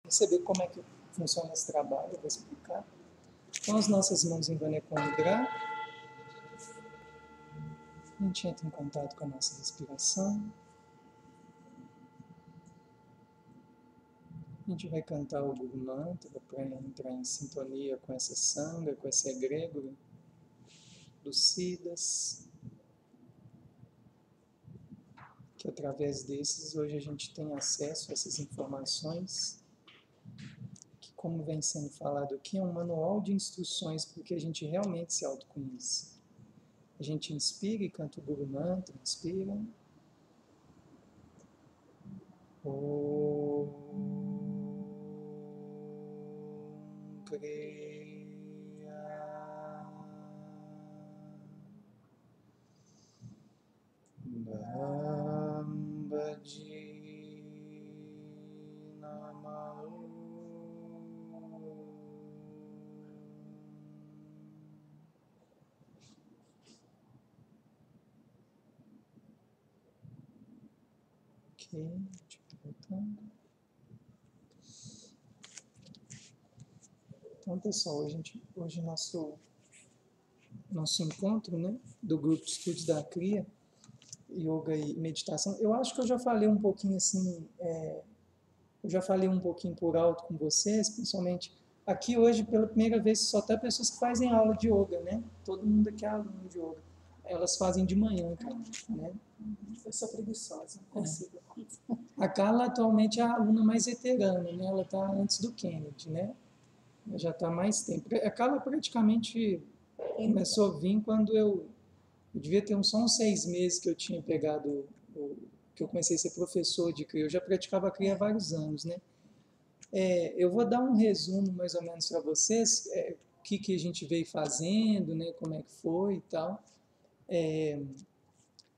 perceber como é que funciona esse trabalho, eu vou explicar. Com as nossas mãos em Vanekom Mudra, a gente entra em contato com a nossa respiração. A gente vai cantar o Guru Mantra para entrar em sintonia com essa sangha, com esse egrégora dos Siddhas, que através desses hoje a gente tem acesso a essas informações, que, como vem sendo falado aqui, é um manual de instruções para que a gente realmente se autoconheça. A gente inspira e canta o Guru Mantra, inspira. Om Kriya Bhambaji Namahu. Ok, voltando. Então, pessoal, hoje nosso encontro, né, do grupo de estudos da Kriya, Yoga e Meditação, eu acho que eu já falei um pouquinho assim, eu já falei um pouquinho por alto com vocês, principalmente aqui hoje, pela primeira vez, só tem pessoas que fazem aula de Yoga, né? Todo mundo aqui é aluno de Yoga. Elas fazem de manhã, cara, né? Eu sou preguiçosa, não consigo. A Carla atualmente é a aluna mais veterana, né? Ela está antes do Kennedy, né? Ela já está há mais tempo. A Carla praticamente começou a vir quando eu devia ter só uns 6 meses que eu tinha pegado, que eu comecei a ser professor de Kriya. Eu já praticava Kriya há vários anos, né? Eu vou dar um resumo mais ou menos para vocês, o que a gente veio fazendo, né? Como é que foi e tal.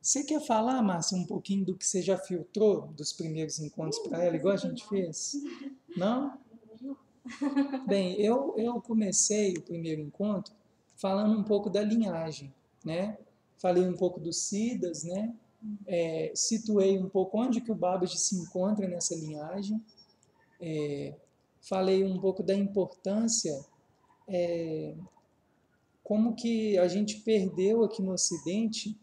Você quer falar, Márcia, um pouquinho do que você já filtrou dos primeiros encontros para ela, igual a gente fez? Não? Bem, eu comecei o primeiro encontro falando um pouco da linhagem, né? Falei um pouco dos Siddhas, né? Situei um pouco onde que o Babaji se encontra nessa linhagem. Falei um pouco da importância, como que a gente perdeu aqui no Ocidente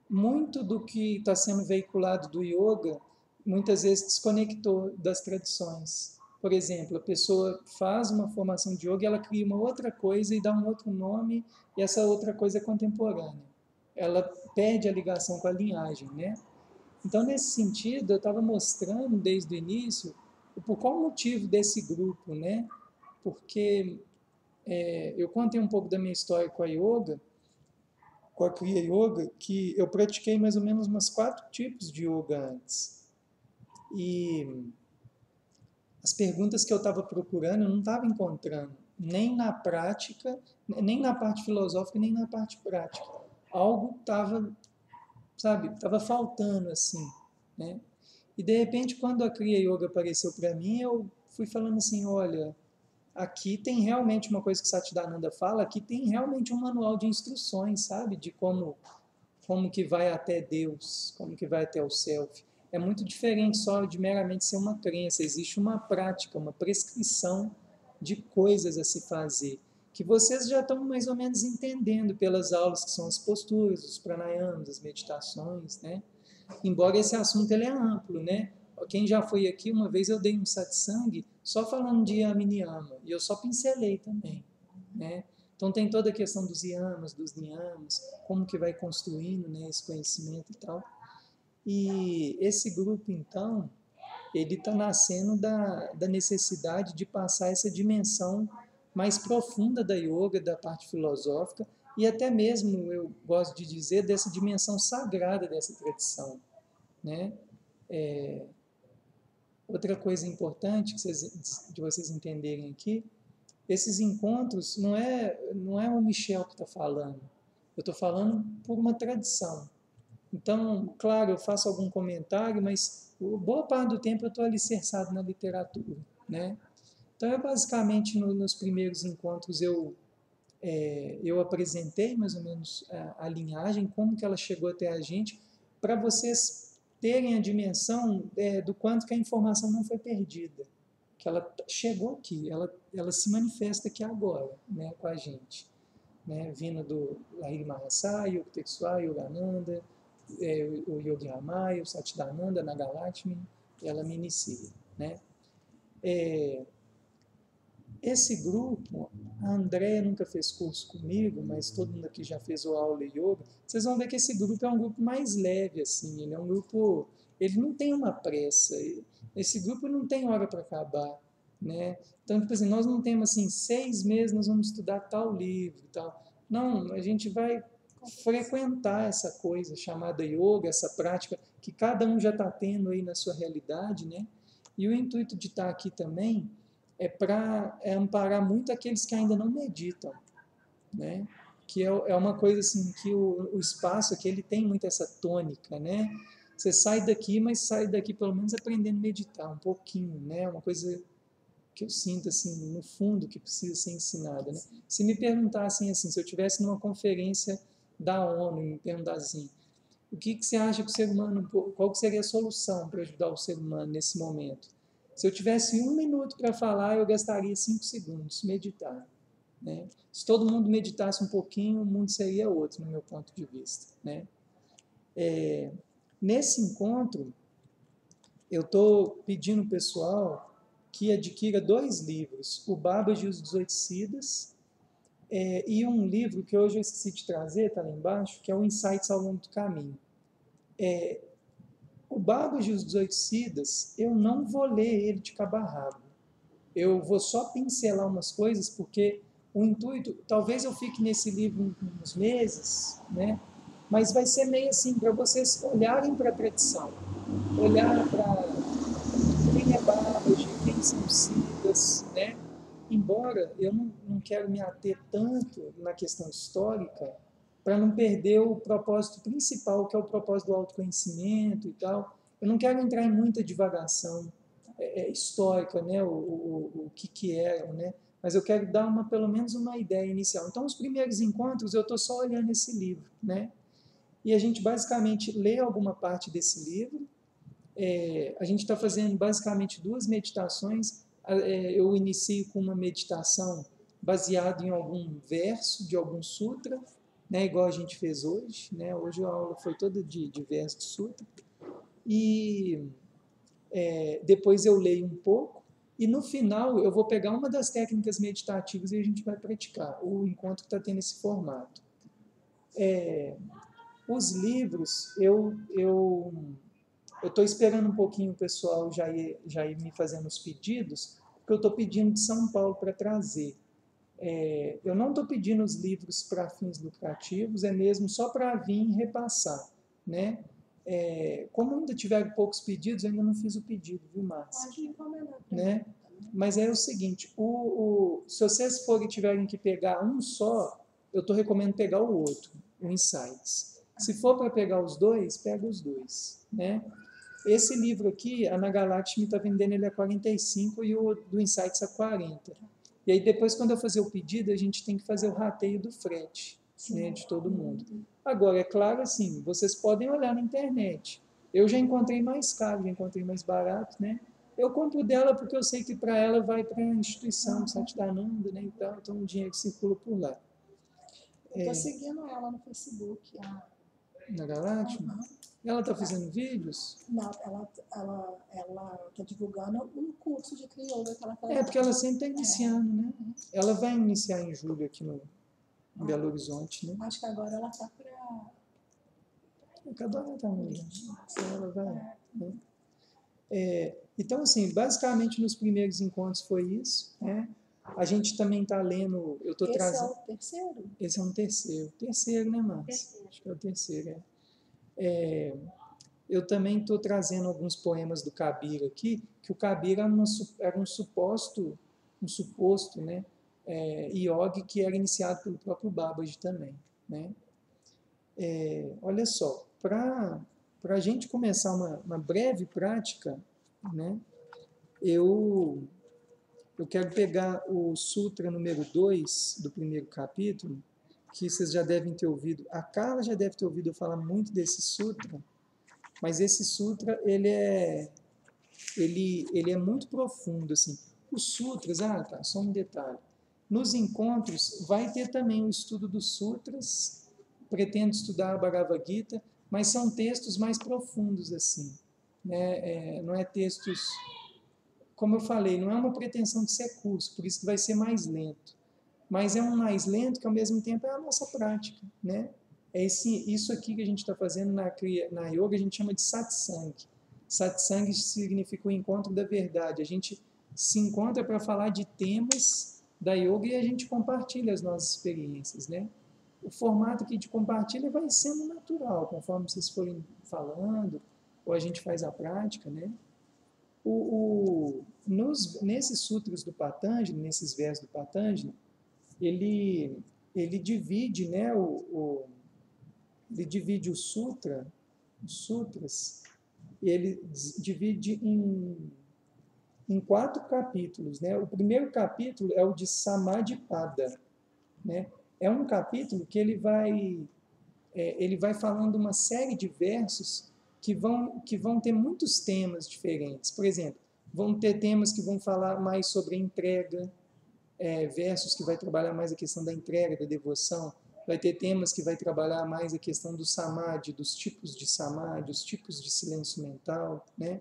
muito do que está sendo veiculado do yoga, muitas vezes desconectou das tradições. Por exemplo, a pessoa faz uma formação de yoga e ela cria uma outra coisa e dá um outro nome, e essa outra coisa é contemporânea. Ela perde a ligação com a linhagem, né? Então, nesse sentido, eu estava mostrando desde o início por qual motivo desse grupo, né? Porque eu contei um pouco da minha história com a yoga, com a Kriya Yoga, que eu pratiquei mais ou menos umas 4 tipos de yoga antes. E as perguntas que eu estava procurando, eu não estava encontrando, nem na prática, nem na parte filosófica, nem na parte prática. Algo estava, sabe, estava faltando assim, né? E de repente, quando a Kriya Yoga apareceu para mim, eu fui falando assim, olha, aqui tem realmente uma coisa que Satchidananda fala, aqui tem realmente um manual de instruções, sabe, de como que vai até Deus, como que vai até o self. É muito diferente só de meramente ser uma crença, existe uma prática, uma prescrição de coisas a se fazer, que vocês já estão mais ou menos entendendo pelas aulas, que são as posturas, os pranayamas, as meditações, né? Embora esse assunto ele é amplo, né? Quem já foi aqui, uma vez eu dei um satsang só falando de yama e niyama, e eu só pincelei também, né? Então tem toda a questão dos yamas, dos niyamas, como que vai construindo, né, esse conhecimento e tal. E esse grupo, então, ele está nascendo da necessidade de passar essa dimensão mais profunda da yoga, da parte filosófica, e até mesmo, eu gosto de dizer, dessa dimensão sagrada dessa tradição, né? Outra coisa importante de vocês entenderem aqui, esses encontros não é o Michel que está falando, eu estou falando por uma tradição. Então, claro, eu faço algum comentário, mas boa parte do tempo eu estou alicerçado na literatura, né? Então, eu basicamente, nos primeiros encontros, eu apresentei mais ou menos a linhagem, como que ela chegou até a gente, para vocês terem a dimensão do quanto que a informação não foi perdida, que ela chegou aqui, ela se manifesta aqui agora, né, com a gente, né, vindo do Lahiri Mahasaya, o Tetsua, Yogananda, o Yogi Ramaya, o Satchidananda, Nagalakshmi, ela me inicia, né. Esse grupo, a Andréia nunca fez curso comigo, mas todo mundo aqui já fez o aula de yoga. Vocês vão ver que esse grupo é um grupo mais leve, assim. Ele é um grupo, ele não tem uma pressa. Esse grupo não tem hora para acabar, né? Então, tipo assim, nós não temos assim 6 meses nós vamos estudar tal livro, tal. Não, a gente vai frequentar essa coisa chamada yoga, essa prática que cada um já está tendo aí na sua realidade, né? E o intuito de estar aqui também é para amparar muito aqueles que ainda não meditam, né? Que é uma coisa assim que o espaço aqui ele tem muito essa tônica, né? Você sai daqui, mas sai daqui pelo menos aprendendo a meditar um pouquinho, né? Uma coisa que eu sinto assim no fundo que precisa ser ensinada, né? Se me perguntassem assim, se eu tivesse numa conferência da ONU e me perguntassem o que você acha que o ser humano, qual que seria a solução para ajudar o ser humano nesse momento? Se eu tivesse 1 minuto para falar, eu gastaria 5 segundos, meditar. Né? Se todo mundo meditasse um pouquinho, o mundo seria outro, no meu ponto de vista. Né? Nesse encontro, eu estou pedindo ao pessoal que adquira 2 livros, o Babaji e os 18 Siddhas, e um livro que hoje eu esqueci de trazer, está lá embaixo, que é o Insights ao Longo do Caminho. O Babaji e os 18 Siddhas, eu não vou ler ele de cabo a rabo. Eu vou só pincelar umas coisas, porque o intuito, talvez eu fique nesse livro uns meses, né? Mas vai ser meio assim, para vocês olharem para a tradição, olhar para quem é Babaji, quem são os Siddhas, né? Embora eu não quero me ater tanto na questão histórica, para não perder o propósito principal, que é o propósito do autoconhecimento e tal. Eu não quero entrar em muita divagação histórica, né, o que eram, né, mas eu quero dar pelo menos uma ideia inicial. Então, os primeiros encontros, eu estou só olhando esse livro, né, e a gente basicamente lê alguma parte desse livro, a gente está fazendo basicamente 2 meditações, eu inicio com uma meditação baseada em algum verso de algum sutra, né, igual a gente fez hoje, né, hoje a aula foi toda de verso de sutra, e depois eu leio um pouco, e no final eu vou pegar uma das técnicas meditativas e a gente vai praticar. O encontro está tendo esse formato. Os livros, eu estou esperando um pouquinho o pessoal já ir me fazendo os pedidos, porque eu estou pedindo de São Paulo para trazer. Eu não estou pedindo os livros para fins lucrativos, é mesmo só para vir e repassar, né? Como ainda tiveram poucos pedidos, eu ainda não fiz o pedido, viu, Márcia? Pode encomendar. Né? Mas é o seguinte, se vocês forem tiverem que pegar um só, eu estou recomendando pegar o outro, o Insights. Se for para pegar os 2, pega os 2, né? Esse livro aqui, a Nagalakshmi está vendendo ele a 45 e o do Insights a 40. E aí depois, quando eu fazer o pedido, a gente tem que fazer o rateio do frete, né, de todo mundo. Agora, é claro assim, vocês podem olhar na internet. Eu já encontrei mais caro, já encontrei mais barato, né? Eu compro dela porque eu sei que para ela vai para a instituição de Satchidananda, né? Então o dinheiro circula por lá. Estou seguindo ela no Facebook. Na Galáxia? Ela está fazendo vídeos? Não, ela está divulgando um curso de Kriyoga que ela faz. Porque ela sempre está iniciando, né? Ela vai iniciar em julho aqui em Belo Horizonte, né? Acho que agora ela está para... Cada hora está mesmo. Ela vai... Né? Então, assim, basicamente nos primeiros encontros foi isso, né? A gente também está lendo... Eu tô trazendo... é o terceiro? Esse é um terceiro. Terceiro, né, Márcia? Acho que é o terceiro, Eu também estou trazendo alguns poemas do Kabira aqui, que o Kabira era um suposto, né, yogi que era iniciado pelo próprio Babaji também, né? Olha só, para a gente começar uma breve prática, né, eu quero pegar o Sutra número 2 do primeiro capítulo, que vocês já devem ter ouvido, a Carla já deve ter ouvido eu falar muito desse sutra, Mas esse sutra, ele é muito profundo, assim. Os sutras, tá, só um detalhe. Nos encontros, vai ter também o estudo dos sutras, pretendo estudar a Bhagavad Gita, mas são textos mais profundos, assim. Né? Não é textos, como eu falei, não é uma pretensão de ser curso, por isso que vai ser mais lento. Mas é um mais lento que, ao mesmo tempo, é a nossa prática, né? Isso aqui que a gente está fazendo na yoga, a gente chama de satsang. Satsang significa o encontro da verdade. A gente se encontra para falar de temas da yoga e a gente compartilha as nossas experiências, né? O formato aqui de compartilha vai sendo natural, conforme vocês forem falando, ou a gente faz a prática, né? Nesses sutras do Patanjali, nesses versos do Patanjali, ele divide, né, ele divide o sutra, os sutras, ele divide em 4 capítulos, né? O primeiro capítulo é o de Samadhipada, né? É um capítulo que ele vai falando uma série de versos que vão ter muitos temas diferentes. Por exemplo, vão ter temas que vão falar mais sobre a entrega, versos que vai trabalhar mais a questão da entrega, da devoção. Vai ter temas que vai trabalhar mais a questão do samadhi, dos tipos de samadhi, os tipos de silêncio mental, né?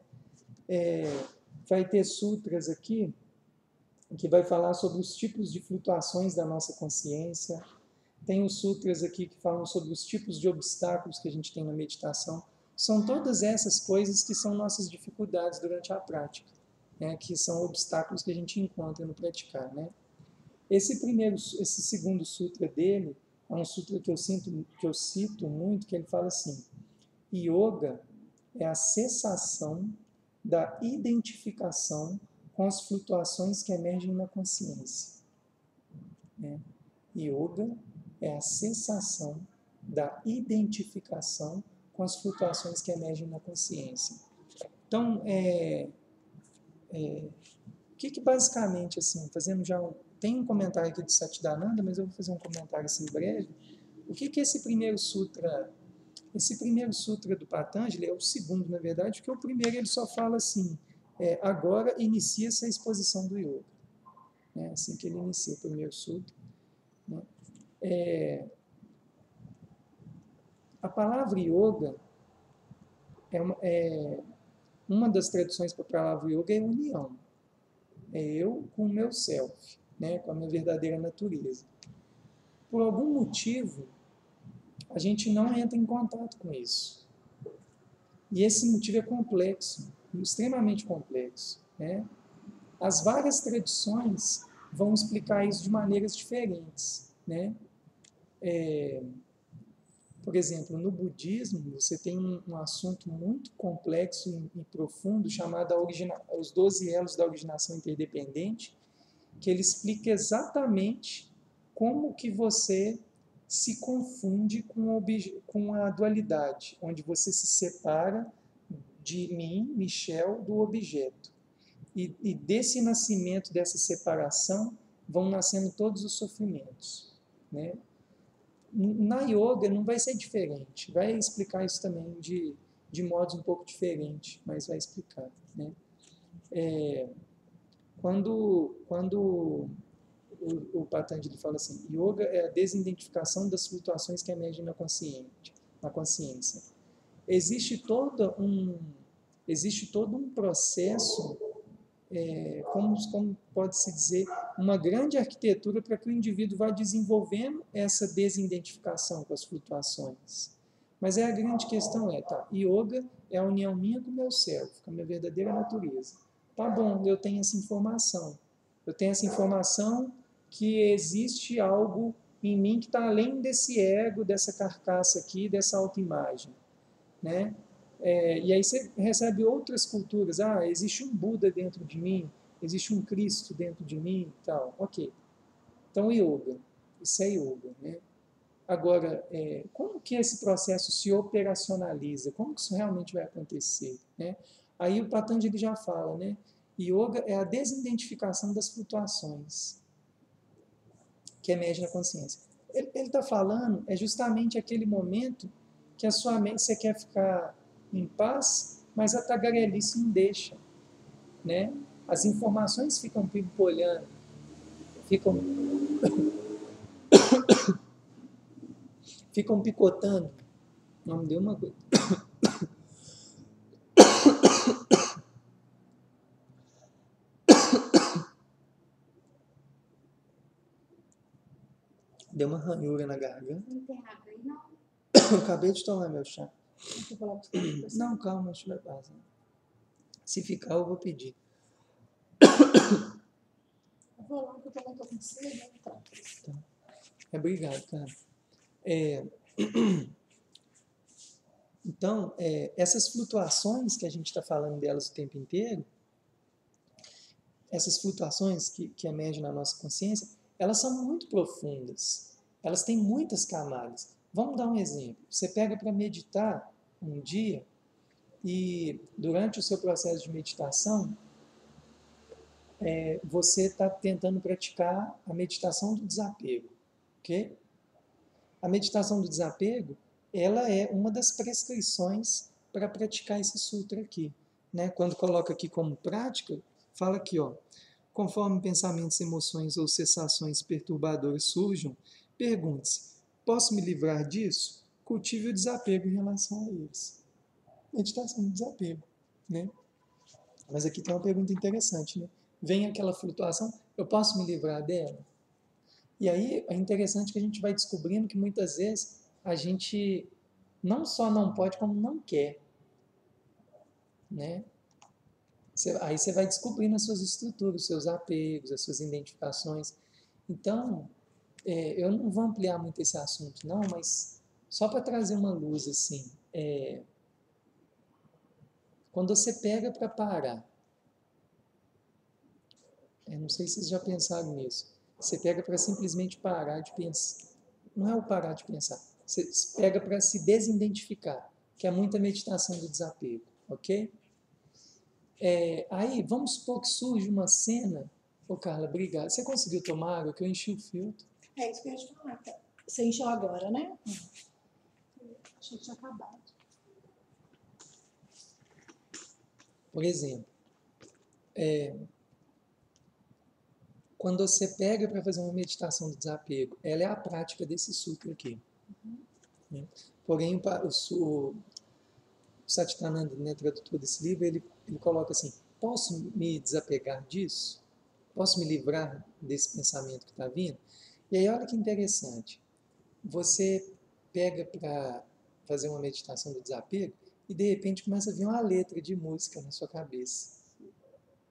Vai ter sutras aqui que vai falar sobre os tipos de flutuações da nossa consciência. Tem os sutras aqui que falam sobre os tipos de obstáculos que a gente tem na meditação. São todas essas coisas que são nossas dificuldades durante a prática, né? Que são obstáculos que a gente encontra no praticar, né? Esse segundo sutra dele é um sutra que eu cito muito, que ele fala assim: yoga é a cessação da identificação com as flutuações que emergem na consciência. Né? Yoga é a cessação da identificação com as flutuações que emergem na consciência. Então, o que basicamente, assim, fazendo já tem um comentário aqui de Satchidananda, mas eu vou fazer um comentário assim breve. O que esse primeiro sutra do Patanjali é o segundo, na verdade, porque o primeiro ele só fala assim: agora inicia-se a exposição do yoga. Né? Assim que ele inicia o primeiro sutra. Né? A palavra yoga uma das traduções para a palavra yoga é união. É eu com o meu self, né? Com a minha verdadeira natureza. Por algum motivo, a gente não entra em contato com isso. E esse motivo é complexo, extremamente complexo. Né? As várias tradições vão explicar isso de maneiras diferentes. Né? Por exemplo, no budismo, você tem um assunto muito complexo e profundo chamado os 12 elos da originação interdependente, que ele explica exatamente como que você se confunde com a dualidade, onde você se separa de mim, Michel, do objeto. E desse nascimento, dessa separação, vão nascendo todos os sofrimentos. Né? Na yoga não vai ser diferente, vai explicar isso também de modos um pouco diferentes, mas vai explicar. Né? Quando o Patanjali fala assim, yoga é a desidentificação das flutuações que emergem na consciência. Existe todo um processo, como pode-se dizer, uma grande arquitetura para que o indivíduo vá desenvolvendo essa desidentificação com as flutuações. Mas a grande questão yoga é a união minha com o meu self, com a minha verdadeira natureza. Tá bom, eu tenho essa informação. Eu tenho essa informação que existe algo em mim que está além desse ego, dessa carcaça aqui, dessa autoimagem. Né? E aí você recebe outras culturas. Existe um Buda dentro de mim, existe um Cristo dentro de mim e tal. Ok. Então, yoga. Isso é yoga. Né? Agora, como que esse processo se operacionaliza? Como que isso realmente vai acontecer? Né? Aí o Patanjali já fala, né? Yoga é a desidentificação das flutuações que emergem na consciência. Ele está falando justamente aquele momento que a sua mente, você quer ficar em paz, mas a tagarelice não deixa, né? As informações ficam pimpolhando, ficam picotando. Não me deu uma coisa. Deu uma ranhura na garganta. Não tem água aí, não? Eu acabei de tomar meu chá. Você falou que você Não, calma, deixa eu ver. Se ficar, eu vou pedir. Eu vou lá, que eu também tô com sede, então. Tá. Obrigado, cara. Então, essas flutuações que a gente está falando delas o tempo inteiro, essas flutuações que emergem na nossa consciência, elas são muito profundas. Elas têm muitas camadas. Vamos dar um exemplo. Você pega para meditar um dia e, durante o seu processo de meditação, você está tentando praticar a meditação do desapego, ok? A meditação do desapego, ela é uma das prescrições para praticar esse sutra aqui, né? Quando coloca aqui como prática, fala aqui, ó, conforme pensamentos, emoções ou sensações perturbadoras surjam, pergunte-se: posso me livrar disso? Cultive o desapego em relação a eles. Meditação do desapego, né? Mas aqui tem uma pergunta interessante, né? Vem aquela flutuação, eu posso me livrar dela? E aí é interessante que a gente vai descobrindo que muitas vezes a gente não só não pode, como não quer, né? Aí você vai descobrindo as suas estruturas, os seus apegos, as suas identificações. Então, eu não vou ampliar muito esse assunto, não, mas só para trazer uma luz assim, quando você pega para parar, não sei se vocês já pensaram nisso, você pega para simplesmente parar de pensar, não é o parar de pensar, você pega para se desidentificar, que é muita meditação do desapego, ok? Aí, vamos supor que surge uma cena. Ô, Carla, obrigado. Você conseguiu tomar água? Que eu enchi o filtro. É isso que eu ia te falar. Tá? Você encheu agora, né? Achei que tinha acabado. Por exemplo, quando você pega para fazer uma meditação do desapego, ela é a prática desse sutra aqui. Né? Porém, o Satchitananda, né, tradutor desse livro, ele coloca assim: posso me desapegar disso? Posso me livrar desse pensamento que está vindo? E aí, olha que interessante. Você pega para fazer uma meditação do desapego e de repente começa a vir uma letra de música na sua cabeça.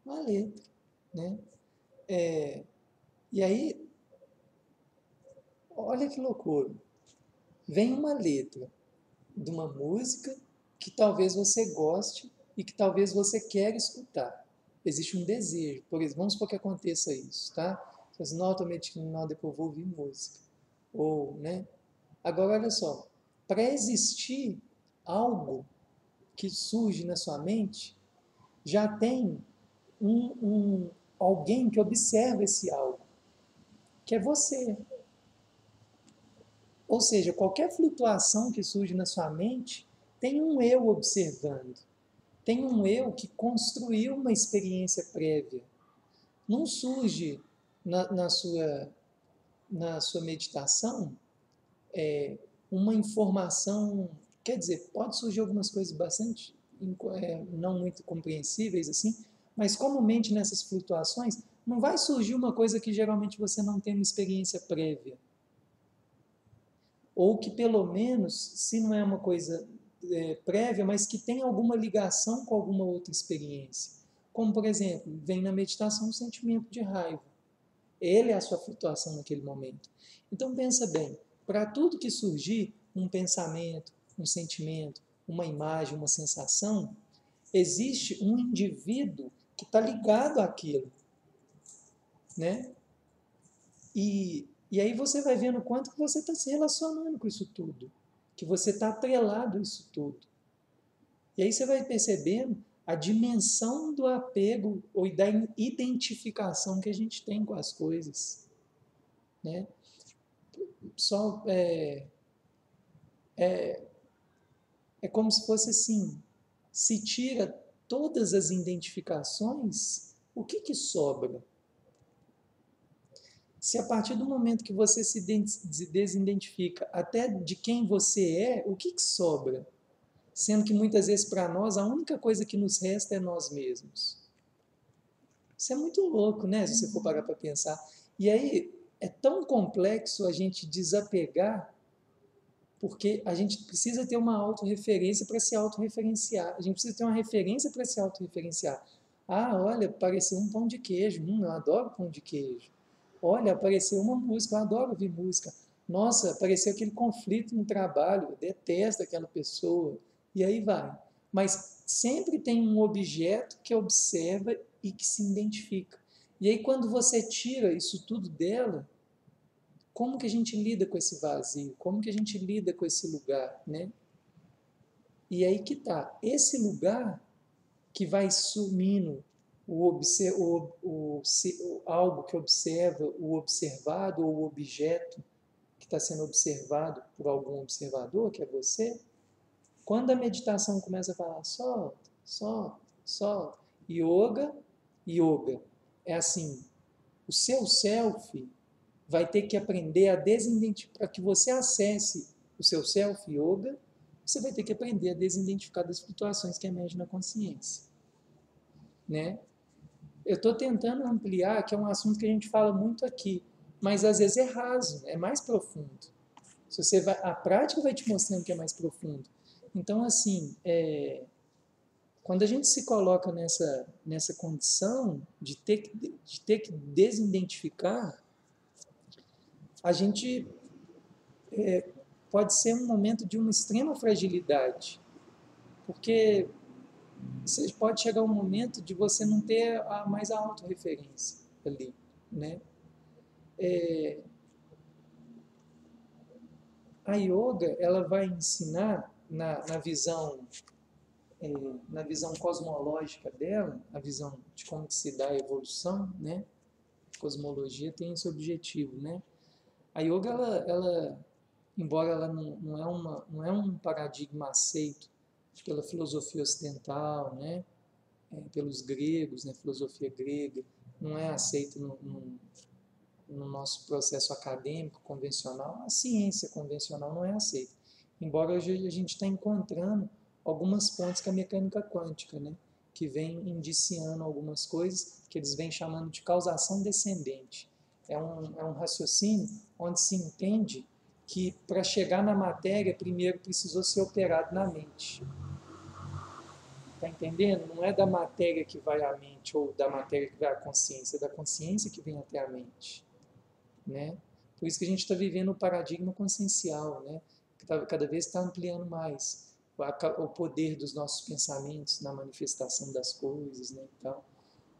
Uma letra, né? E aí, olha que loucura. Vem uma letra de uma música que talvez você goste e que talvez você queira escutar. Existe um desejo. Por exemplo, vamos supor que aconteça isso, tá? Você diz, não, automaticamente, não, depois eu vou ouvir música. Ou, né? Agora, olha só. Para existir algo que surge na sua mente, já tem alguém que observa esse algo, que é você. Ou seja, qualquer flutuação que surge na sua mente tem um eu observando. Tem um eu que construiu uma experiência prévia. Não surge na sua meditação uma informação. Quer dizer, pode surgir algumas coisas bastante não muito compreensíveis assim, mas comumente nessas flutuações não vai surgir uma coisa que geralmente você não tem uma experiência prévia. Ou que pelo menos, se não é uma coisa prévia, mas que tem alguma ligação com alguma outra experiência. Como, por exemplo, vem na meditação um sentimento de raiva. Ele é a sua flutuação naquele momento. Então pensa bem, para tudo que surgir, um pensamento, um sentimento, uma imagem, uma sensação, existe um indivíduo que está ligado àquilo, né? E aí você vai vendo o quanto que você está se relacionando com isso tudo, que você está atrelado a isso tudo. E aí você vai percebendo a dimensão do apego ou da identificação que a gente tem com as coisas, né? Só é como se fosse assim, se tira todas as identificações, o que sobra? Se a partir do momento que você se desidentifica até de quem você é, o que sobra? Sendo que muitas vezes para nós a única coisa que nos resta é nós mesmos. Isso é muito louco, né? Se você for parar para pensar. E aí é tão complexo a gente desapegar, porque a gente precisa ter uma autorreferência para se autorreferenciar. A gente precisa ter uma referência para se autorreferenciar. Ah, olha, apareceu um pão de queijo. Eu adoro pão de queijo. Olha, apareceu uma música, eu adoro ouvir música. Nossa, apareceu aquele conflito no trabalho, eu detesto aquela pessoa. E aí vai. Mas sempre tem um objeto que observa e que se identifica. E aí quando você tira isso tudo dela, como que a gente lida com esse vazio? Como que a gente lida com esse lugar, né? E aí que tá. Esse lugar que vai sumindo algo que observa, o observado ou o objeto que está sendo observado por algum observador, que é você, quando a meditação começa a falar solta, solta, solta, yoga, é assim, o seu self vai ter que aprender a desidentificar, para que você acesse o seu self yoga, você vai ter que aprender a desidentificar das flutuações que emergem na consciência, né? Eu estou tentando ampliar, que é um assunto que a gente fala muito aqui, mas às vezes é raso, é mais profundo. Se você vai, a prática vai te mostrando que é mais profundo. Então, assim, quando a gente se coloca nessa condição de ter que desidentificar, a gente pode ser um momento de uma extrema fragilidade, porque você pode chegar um momento de você não ter mais a autorreferência ali, né? A yoga, ela vai ensinar na visão cosmológica dela, a visão de como se dá a evolução, né? A cosmologia tem esse objetivo, né? A yoga, embora ela não é um paradigma aceito pela filosofia ocidental, né? Pelos gregos, né? Filosofia grega, não é aceito no nosso processo acadêmico convencional, a ciência convencional não é aceita. Embora hoje a gente está encontrando algumas pontes com a mecânica quântica, né? Que vem indiciando algumas coisas que eles vêm chamando de causação descendente. É um raciocínio onde se entende que para chegar na matéria, primeiro precisou ser operado na mente. Está entendendo? Não é da matéria que vai à mente ou da matéria que vai à consciência, é da consciência que vem até a mente. Né? Por isso que a gente está vivendo o paradigma consciencial, né? Que cada vez está ampliando mais o poder dos nossos pensamentos na manifestação das coisas, né? Então,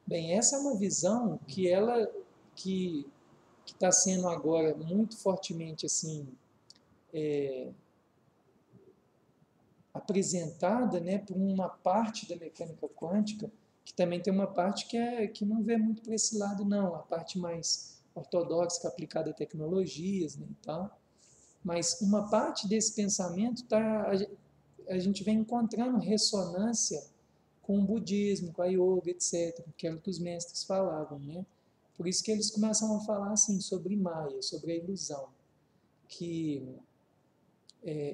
bem, essa é uma visão que está sendo agora muito fortemente assim apresentada, né, por uma parte da mecânica quântica, que também tem uma parte que não vê muito para esse lado, não, a parte mais ortodoxa aplicada a tecnologias, né, e tal. Mas uma parte desse pensamento a gente vem encontrando ressonância com o budismo, com a yoga, etc., que é o que os mestres falavam, né? Por isso que eles começam a falar assim sobre Maya, sobre a ilusão, que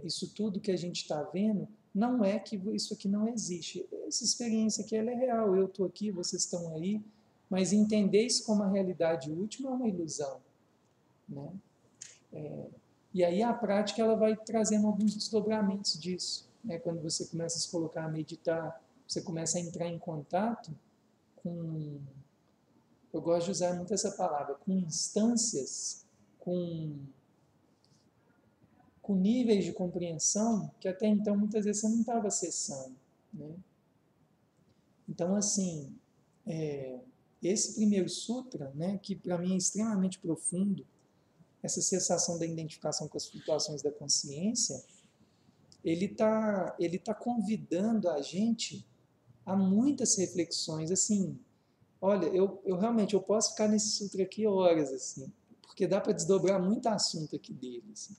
isso tudo que a gente está vendo não é que isso aqui não existe. Essa experiência aqui ela é real, eu estou aqui, vocês estão aí, mas entender isso como a realidade última é uma ilusão, né? E aí a prática ela vai trazendo alguns desdobramentos disso, né? Quando você começa a se colocar a meditar, você começa a entrar em contato com, eu gosto de usar muito essa palavra, com instâncias, com níveis de compreensão que até então muitas vezes você não estava acessando, né? Então, assim, esse primeiro sutra, né, que para mim é extremamente profundo, essa cessação da identificação com as flutuações da consciência, ele tá convidando a gente a muitas reflexões, assim, olha, eu realmente eu posso ficar nesse sutra aqui horas, assim, porque dá para desdobrar muito assunto aqui dele, assim.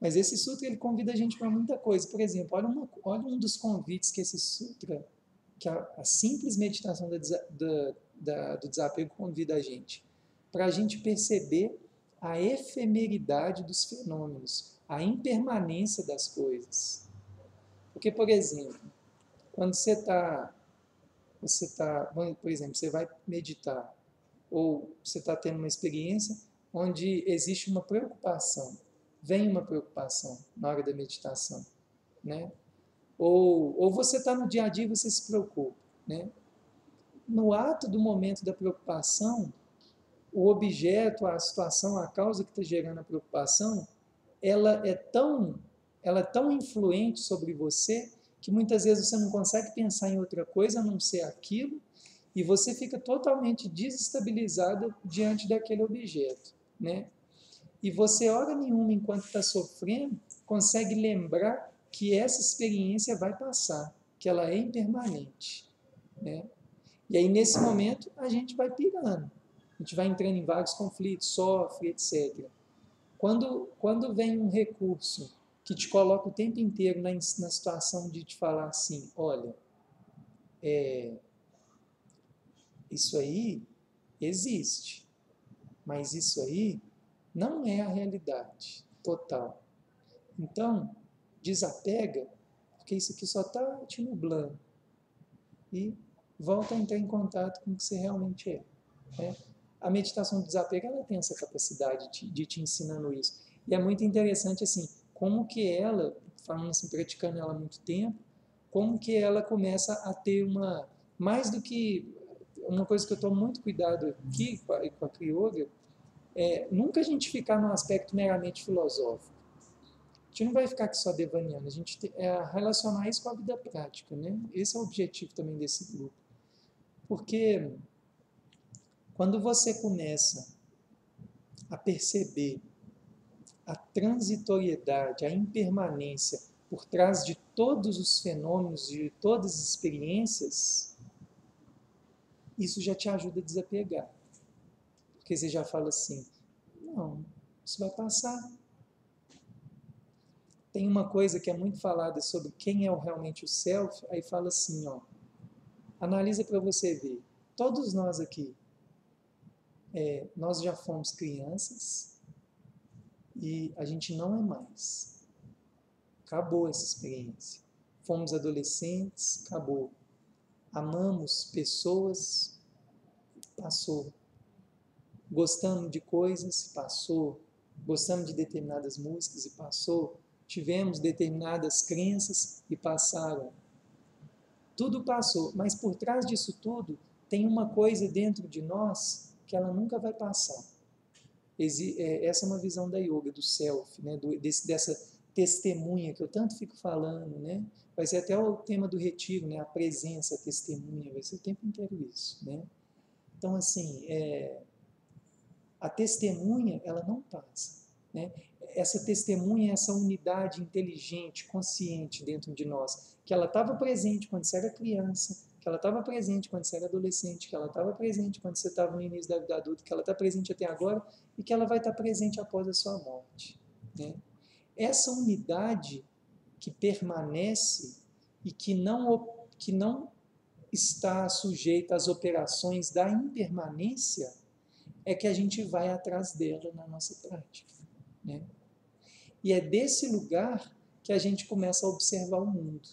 Mas esse sutra ele convida a gente para muita coisa. Por exemplo, olha um dos convites que esse sutra, que a simples meditação do desapego convida a gente. Para a gente perceber a efemeridade dos fenômenos, a impermanência das coisas. Porque, por exemplo, quando por exemplo, você vai meditar, ou você está tendo uma experiência onde existe uma preocupação, vem uma preocupação na hora da meditação, né? Ou você está no dia a dia e você se preocupa, né? No ato do momento da preocupação, o objeto, a situação, a causa que está gerando a preocupação, ela é tão influente sobre você que muitas vezes você não consegue pensar em outra coisa a não ser aquilo e você fica totalmente desestabilizado diante daquele objeto, né? E você, hora nenhuma, enquanto está sofrendo, consegue lembrar que essa experiência vai passar, que ela é impermanente, né? E aí, nesse momento, a gente vai pirando, a gente vai entrando em vários conflitos, sofre, etc. Quando vem um recurso que te coloca o tempo inteiro na situação de te falar assim, olha, isso aí existe, mas isso aí não é a realidade total. Então, desapega, porque isso aqui só está te nublando. E volta a entrar em contato com o que você realmente é. Né? A meditação do desapego, ela tem essa capacidade de te ensinando isso. E é muito interessante, assim, como que ela, falando assim, praticando ela há muito tempo, como que ela começa a ter mais do que, uma coisa que eu tomo muito cuidado aqui com a Kriyoga, nunca a gente ficar num aspecto meramente filosófico. A gente não vai ficar aqui só devaneando, a gente relacionar isso com a vida prática, né? Esse é o objetivo também desse grupo. Porque quando você começa a perceber a transitoriedade, a impermanência por trás de todos os fenômenos, de todas as experiências, isso já te ajuda a desapegar. Porque você já fala assim, não, isso vai passar. Tem uma coisa que é muito falada sobre quem é realmente o self, aí fala assim, ó, analisa para você ver, todos nós aqui, nós já fomos crianças e a gente não é mais. Acabou essa experiência. Fomos adolescentes, acabou. Amamos pessoas, passou. Gostamos de coisas, passou. Gostamos de determinadas músicas e passou. Tivemos determinadas crenças e passaram. Tudo passou, mas por trás disso tudo tem uma coisa dentro de nós que ela nunca vai passar. Essa é uma visão da yoga, do self, né? Dessa testemunha que eu tanto fico falando, né? Vai ser até o tema do retiro, né? A presença, a testemunha, vai ser o tempo inteiro isso, né? Então, assim, a testemunha, ela não passa, né? Essa testemunha, essa unidade inteligente, consciente dentro de nós, que ela estava presente quando você era criança, que ela estava presente quando você era adolescente, que ela estava presente quando você estava no início da vida adulta, que ela está presente até agora e que ela vai estar presente após a sua morte, né? Essa unidade que permanece e que não está sujeita às operações da impermanência é que a gente vai atrás dela na nossa prática, né? E é desse lugar que a gente começa a observar o mundo.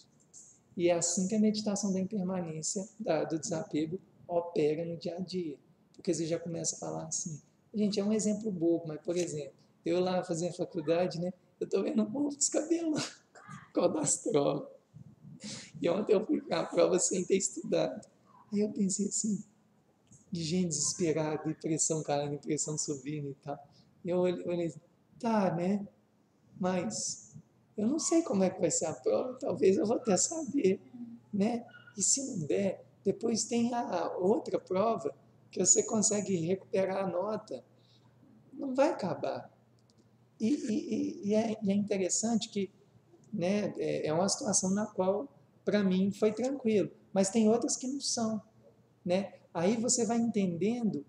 E é assim que a meditação da impermanência, do desapego, opera no dia a dia. Porque você já começa a falar assim, gente, é um exemplo bobo, mas, por exemplo, eu lá fazendo faculdade, né, eu estou vendo o povo descabelando por causa das provas. E ontem eu fui para a prova sem ter estudado. Aí eu pensei assim, de gente desesperada, depressão caindo, depressão subindo e tal. E eu olhei, tá, né? Mas eu não sei como é que vai ser a prova, talvez eu vou até saber, né? E se não der, depois tem a outra prova que você consegue recuperar a nota. Não vai acabar. E é interessante que, né, é uma situação na qual, para mim, foi tranquilo. Mas tem outras que não são, né? Aí você vai entendendo,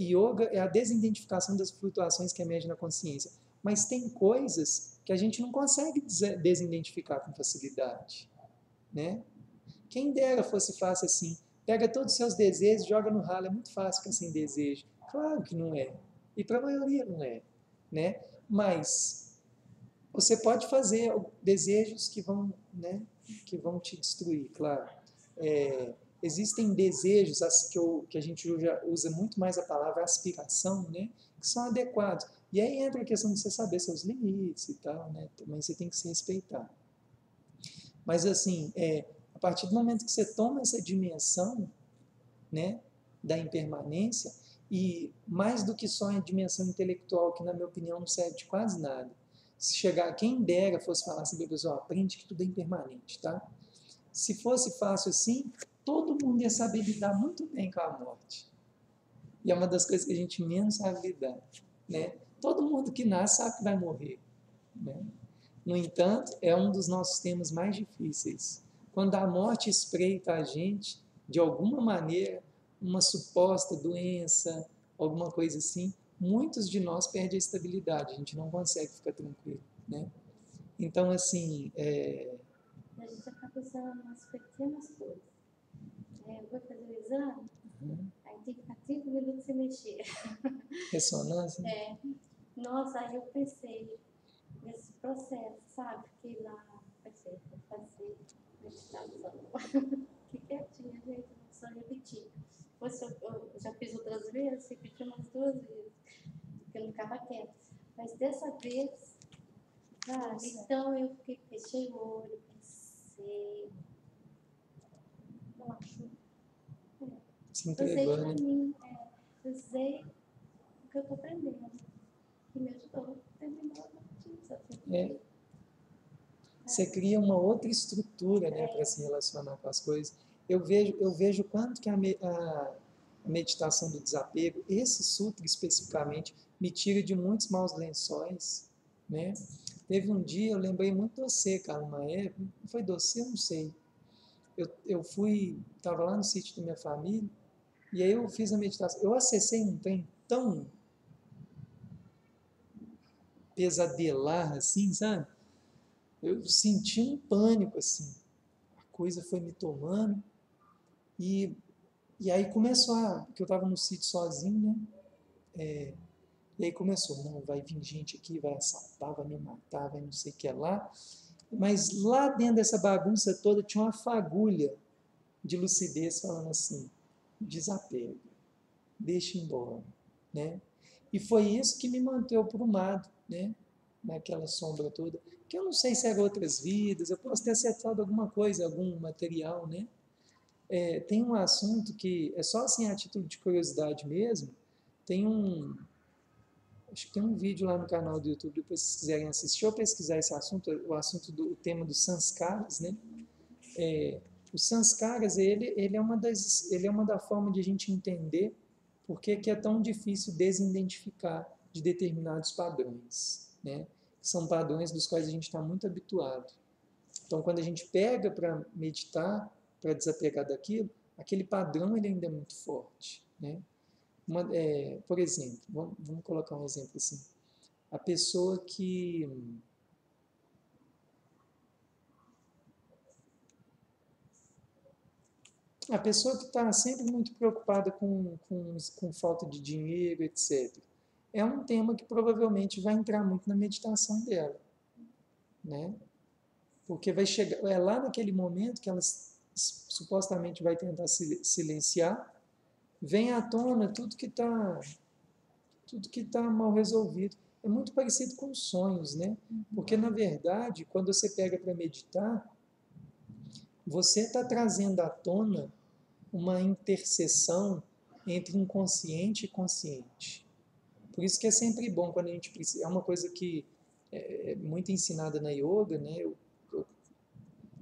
yoga é a desidentificação das flutuações que emergem na consciência. Mas tem coisas que a gente não consegue desidentificar com facilidade, né? Quem dera fosse fácil assim, pega todos os seus desejos, joga no ralo, é muito fácil ficar sem desejo. Claro que não é, e para a maioria não é, né? Mas você pode fazer desejos que vão, né, que vão te destruir, claro. Existem desejos que a gente usa muito mais a palavra aspiração, né, que são adequados. E aí entra a questão de você saber seus limites e tal, né? Também você tem que se respeitar. Mas assim, a partir do momento que você toma essa dimensão, né, da impermanência, e mais do que só a dimensão intelectual, que na minha opinião não serve de quase nada. Se chegar, quem dera fosse falar assim, pessoal, aprende que tudo é impermanente, tá? Se fosse fácil assim, todo mundo ia saber lidar muito bem com a morte. E é uma das coisas que a gente menos sabe lidar, né? Todo mundo que nasce sabe que vai morrer, né? No entanto, é um dos nossos temas mais difíceis. Quando a morte espreita a gente, de alguma maneira, uma suposta doença, alguma coisa assim, muitos de nós perdem a estabilidade, a gente não consegue ficar tranquilo, né? Então, assim... A gente acaba usando umas pequenas coisas. Eu vou fazer o exame, aí tem que ficar 30 minutos sem mexer. Ressonância? Nossa, aí eu pensei nesse processo, sabe? Fiquei lá, pensei, vou fazer meditação. Fiquei quietinha, gente, não precisa repetir. Eu já fiz outras vezes, repeti umas 2 vezes, porque eu não ficava quieta. Mas dessa vez, sabe? Então eu fechei o olho, pensei. Nossa. Se entregou, Usei né? pra mim, usei o que eu tô aprendendo. Que me ajudou a terminar a notícia. Você cria uma outra estrutura, né, para se relacionar com as coisas. Eu vejo quanto que a meditação do desapego, esse sutra especificamente, me tira de muitos maus lençóis, né? Teve um dia, eu lembrei muito de você, cara, uma época, foi de você, eu não sei. Eu estava lá no sítio da minha família, e aí eu fiz a meditação. Eu acessei um trem tão pesadelar, assim, sabe? Eu senti um pânico, assim. A coisa foi me tomando. E aí começou porque eu estava no sítio sozinho, né? E aí começou, não, vai vir gente aqui, vai assaltar, vai me matar, vai não sei o que lá. Mas lá dentro dessa bagunça toda tinha uma fagulha de lucidez falando assim, desapega, deixa embora, né? E foi isso que me manteve aprumado, né? Naquela sombra toda. Que eu não sei se eram outras vidas, eu posso ter acertado alguma coisa, algum material, né? Tem um assunto que é só assim a título de curiosidade mesmo. Acho que tem um vídeo lá no canal do YouTube, depois se vocês quiserem assistir ou pesquisar esse assunto, o tema dos sanskaras, né? Os sanskaras, ele é uma da forma de a gente entender por que é tão difícil desidentificar de determinados padrões, né? São padrões dos quais a gente está muito habituado. Então, quando a gente pega para meditar, para desapegar daquilo, aquele padrão ele ainda é muito forte, né? Por exemplo, vamos colocar um exemplo assim. A pessoa que está sempre muito preocupada com falta de dinheiro, etc. É um tema que provavelmente vai entrar muito na meditação dela, né? Porque vai chegar, é lá naquele momento que ela supostamente vai tentar silenciar, vem à tona tudo que tá mal resolvido. É muito parecido com sonhos, né? Porque, na verdade, quando você pega para meditar, você está trazendo à tona uma interseção entre inconsciente e consciente. Por isso que é sempre bom quando a gente precisa. É uma coisa que é muito ensinada na yoga, né? Eu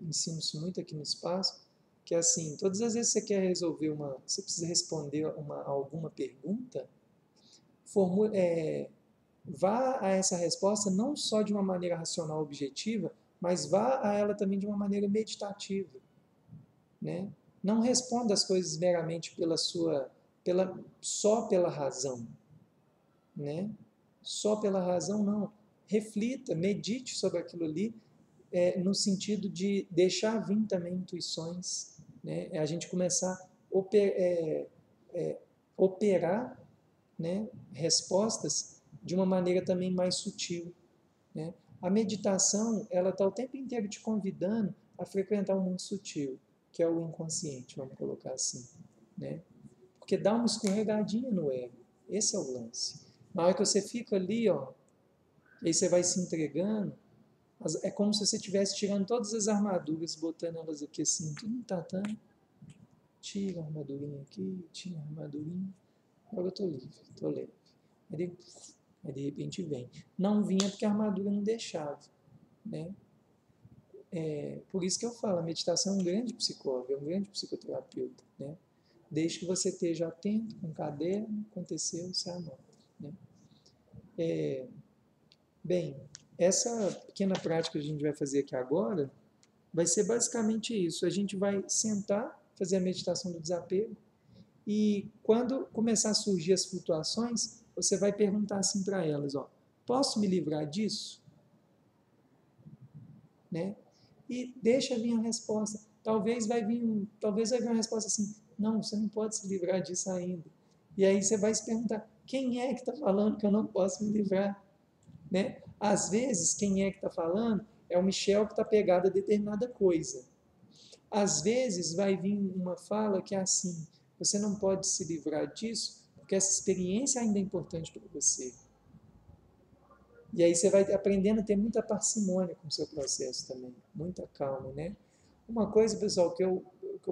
ensino isso muito aqui no espaço, que é assim, todas as vezes que você quer resolver você precisa responder alguma pergunta, vá a essa resposta não só de uma maneira racional objetiva, mas vá a ela também de uma maneira meditativa, né? Não responda as coisas meramente só pela razão, né? Só pela razão não. reflita, medite sobre aquilo ali, no sentido de deixar vir também intuições, né? A gente começar a operar, né, respostas de uma maneira também mais sutil, né? A meditação, ela está o tempo inteiro te convidando a frequentar o mundo sutil, que é o inconsciente, vamos colocar assim, né? Porque dá uma escorregadinha no ego, esse é o lance. Na hora que você fica ali, ó, aí você vai se entregando, é como se você estivesse tirando todas as armaduras, botando elas aqui assim, tudo no tatame. Tira a armadurinha aqui, tira a armadurinha. Agora eu estou livre, estou leve. Aí de repente vem. Não vinha porque a armadura não deixava, né? Por isso que eu falo, a meditação é um grande psicólogo, é um grande psicoterapeuta, né? Desde que você esteja atento, com um caderno, aconteceu, você anota, né? Bem, essa pequena prática que a gente vai fazer aqui agora vai ser basicamente isso. A gente vai sentar, fazer a meditação do desapego e quando começar a surgir as flutuações, você vai perguntar assim para elas, ó, posso me livrar disso? Né? E deixa vir a resposta. Talvez vai vir uma resposta assim, não, você não pode se livrar disso ainda. E aí você vai se perguntar, quem é que está falando que eu não posso me livrar? Né? Às vezes, quem é que está falando é o Michel que está pegado a determinada coisa. Às vezes, vai vir uma fala que é assim, você não pode se livrar disso, porque essa experiência ainda é importante para você. E aí você vai aprendendo a ter muita parcimônia com o seu processo também, muita calma, né? Uma coisa, pessoal, que eu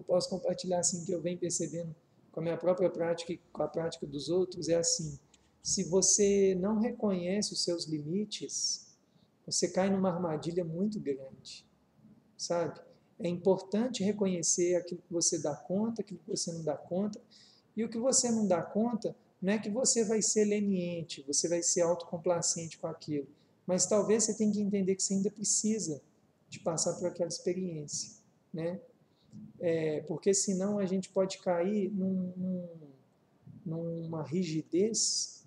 posso compartilhar, assim, que eu venho percebendo com a minha própria prática e com a prática dos outros, é assim, se você não reconhece os seus limites, você cai numa armadilha muito grande, sabe? É importante reconhecer aquilo que você dá conta, aquilo que você não dá conta, e o que você não dá conta, não é que você vai ser leniente, você vai ser autocomplacente com aquilo, mas talvez você tenha que entender que você ainda precisa de passar por aquela experiência, né? Porque senão a gente pode cair numa rigidez,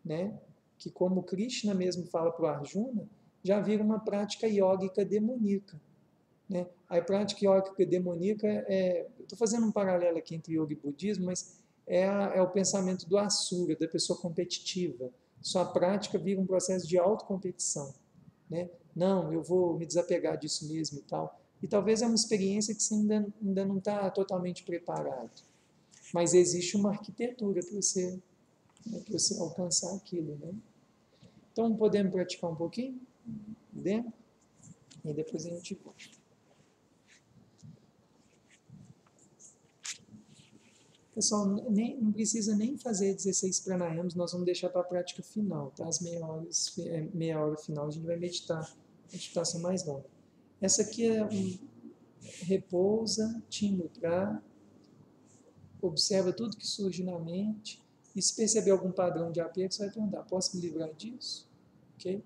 né? Que como Krishna mesmo fala para o Arjuna, já vira uma prática iógica demoníaca. Né? A prática iógica demoníaca estou fazendo um paralelo aqui entre yoga e budismo, mas é o pensamento do asura, da pessoa competitiva. Sua prática vira um processo de autocompetição. Né? Não, eu vou me desapegar disso mesmo e tal. E talvez é uma experiência que você ainda não está totalmente preparado. Mas existe uma arquitetura para você, né, para você alcançar aquilo. Né? Então, podemos praticar um pouquinho? Podemos? E depois a gente volta. Pessoal, não precisa nem fazer 16 pranayams, nós vamos deixar para a prática final, tá? As meia hora final a gente vai meditar, meditação mais longa. Essa aqui é repousa, te mudra, observa tudo que surge na mente, e se perceber algum padrão de apego, você vai perguntar, posso me livrar disso? Ok?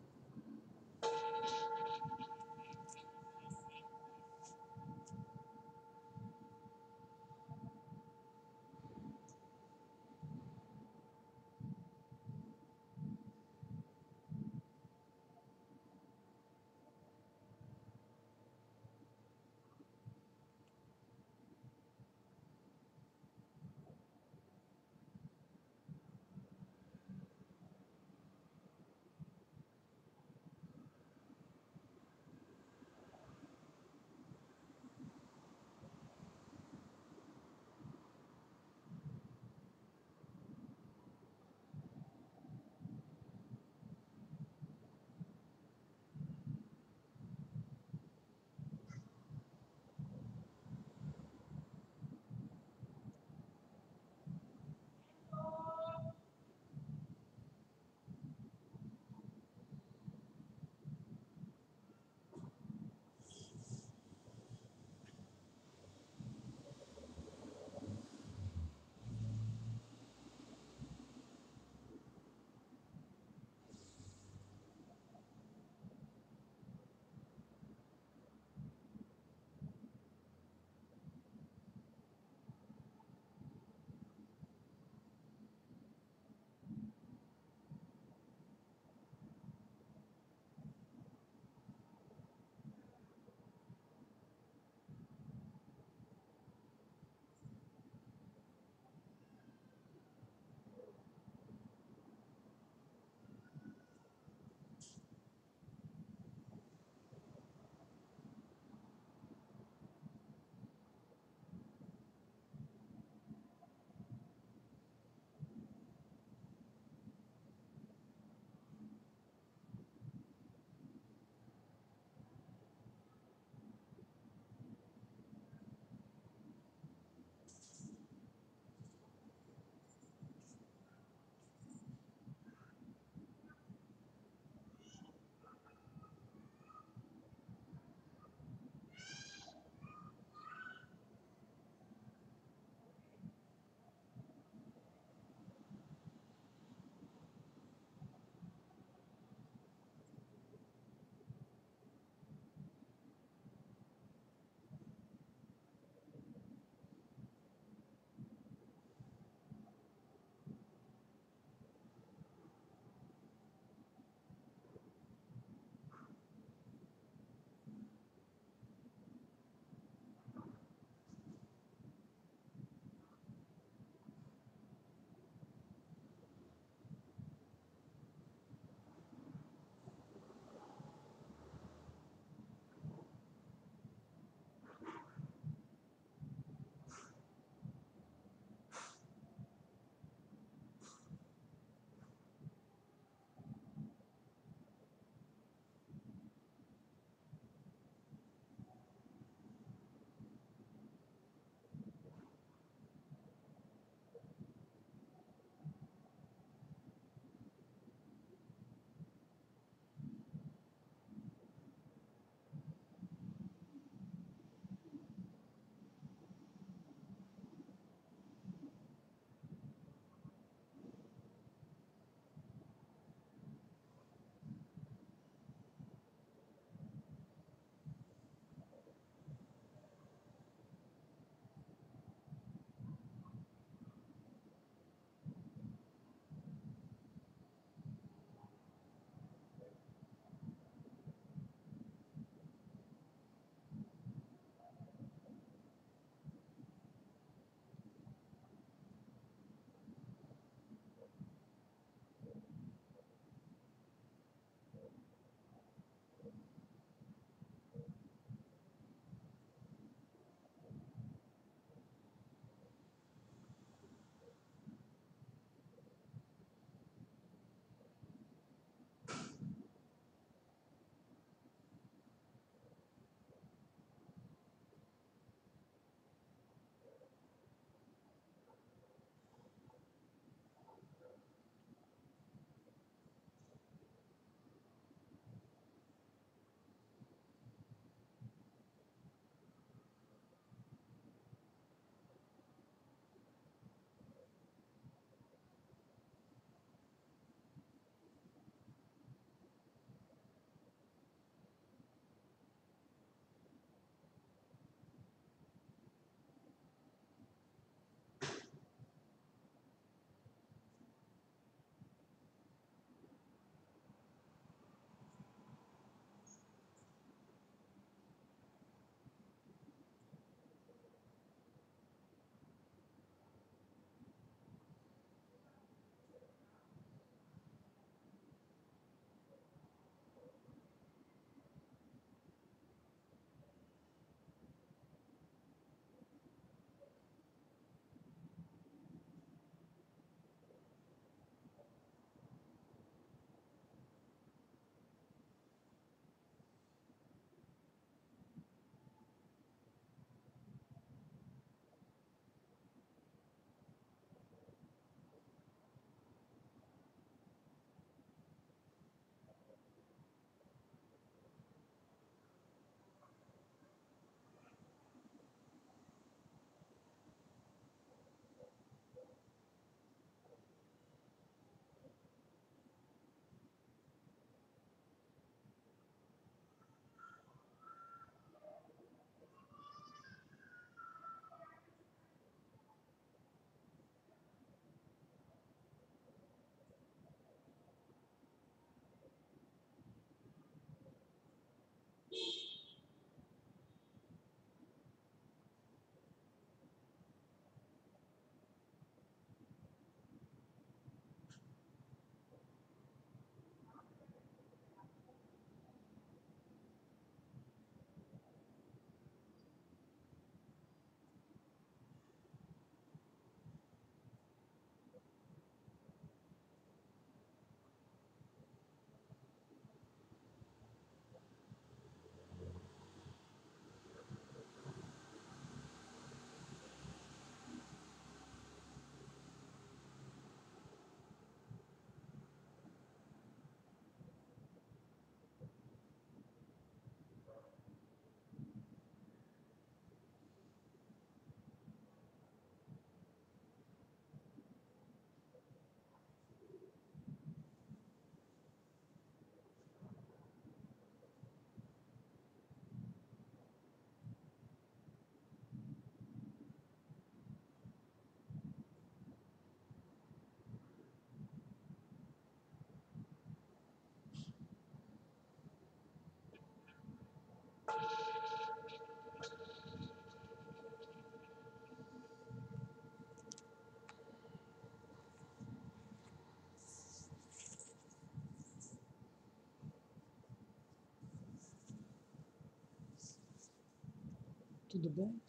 Tudo bem?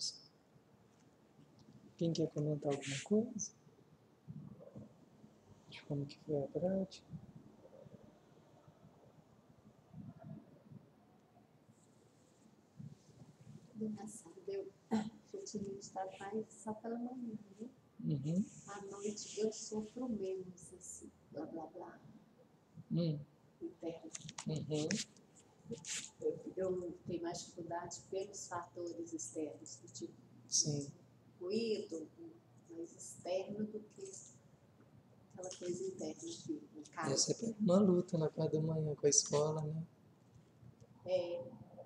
Quem quer comentar alguma coisa? De como que foi a prática? Engraçado, eu tinha meditado mais só pela manhã, né? Uhum. À noite eu sofro menos, assim, blá blá blá, interno. Uhum. Eu tenho mais dificuldade pelos fatores externos, do tipo Sim. ruído, mais externo do que aquela coisa interna aqui, no caso. Essa é uma luta na parte da manhã com a escola, né?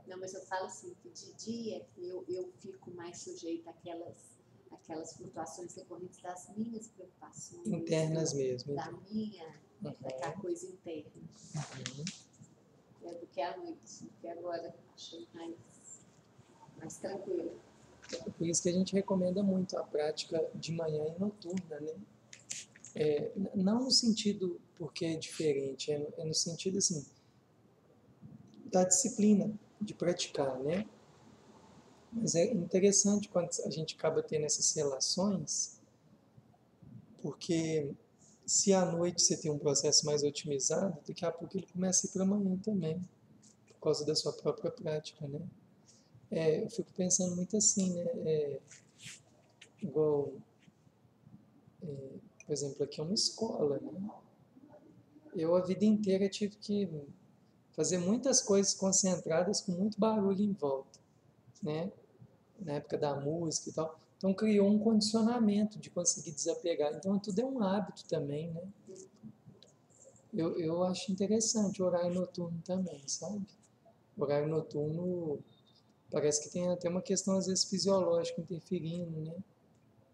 Não, mas eu falo assim, que de dia eu fico mais sujeita àquelas flutuações decorrentes das minhas preocupações. Internas mesmo. Da minha, daquela coisa interna. Do que à noite, porque agora achei mais tranquilo. Por isso que a gente recomenda muito a prática de manhã e noturna, né? Não no sentido porque é diferente, é no sentido assim, da disciplina de praticar, né? Mas é interessante quando a gente acaba tendo essas relações, porque se à noite você tem um processo mais otimizado, daqui a pouco ele começa a ir para amanhã também, por causa da sua própria prática, né? Eu fico pensando muito assim, né? Igual, por exemplo, aqui é uma escola, né? Eu a vida inteira tive que fazer muitas coisas concentradas com muito barulho em volta, né? Na época da música e tal. Então criou um condicionamento de conseguir desapegar. Então tudo é um hábito também, né? Eu acho interessante o horário noturno também, sabe? O horário noturno parece que tem até uma questão às vezes fisiológica interferindo, né?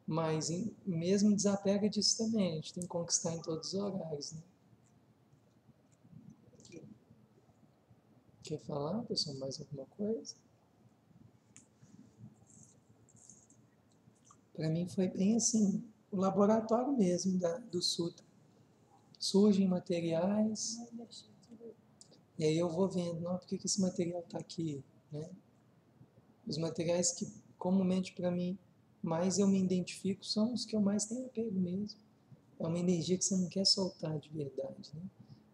Mas mesmo desapega disso também, a gente tem que conquistar em todos os horários, né? Quer falar, pessoal, mais alguma coisa? Para mim foi bem assim, o laboratório mesmo do Sutra. Surgem materiais, e aí eu vou vendo, não, por que esse material está aqui, né? Os materiais que comumente para mim mais eu me identifico são os que eu mais tenho apego mesmo. É uma energia que você não quer soltar de verdade, né?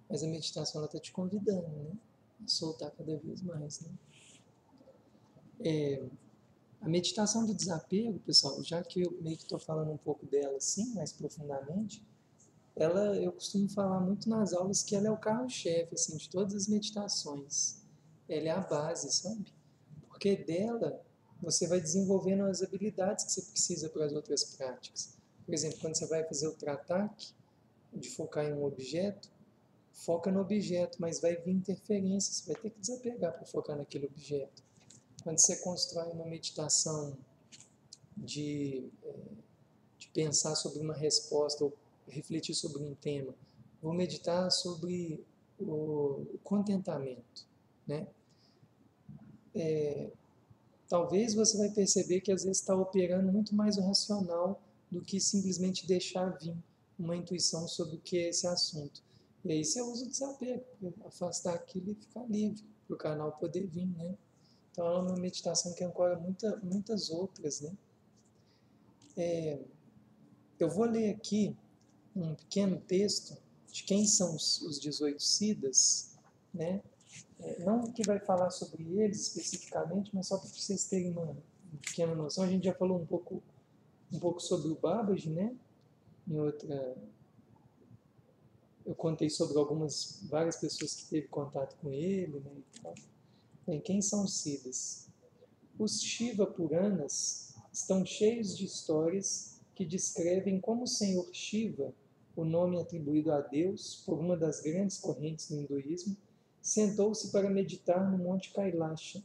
Mas a meditação está te convidando, né? A soltar cada vez mais, né? A meditação do desapego, pessoal, já que eu meio que estou falando um pouco dela assim, mais profundamente, eu costumo falar muito nas aulas que ela é o carro-chefe assim, de todas as meditações. Ela é a base, sabe? Porque dela você vai desenvolvendo as habilidades que você precisa para as outras práticas. Por exemplo, quando você vai fazer o tratak, de focar em um objeto, foca no objeto, mas vai vir interferência, você vai ter que desapegar para focar naquele objeto. Quando você constrói uma meditação de pensar sobre uma resposta ou refletir sobre um tema, vou meditar sobre o contentamento, né? Talvez você vai perceber que às vezes está operando muito mais o racional do que simplesmente deixar vir uma intuição sobre o que é esse assunto. E aí você usa o desapego, afastar aquilo e ficar livre, para o canal poder vir, né? Então é uma meditação que ancora muitas outras, né? Eu vou ler aqui um pequeno texto de quem são os 18 Siddhas, né? Não que vai falar sobre eles especificamente, mas só para vocês terem uma pequena noção. A gente já falou um pouco sobre o Babaji, né? Em outra, eu contei sobre várias pessoas que teve contato com ele, né? E tal. Bem, quem são os Siddhas? Os Shiva Puranas estão cheios de histórias que descrevem como o Senhor Shiva, o nome atribuído a Deus por uma das grandes correntes do hinduísmo, sentou-se para meditar no Monte Kailasha,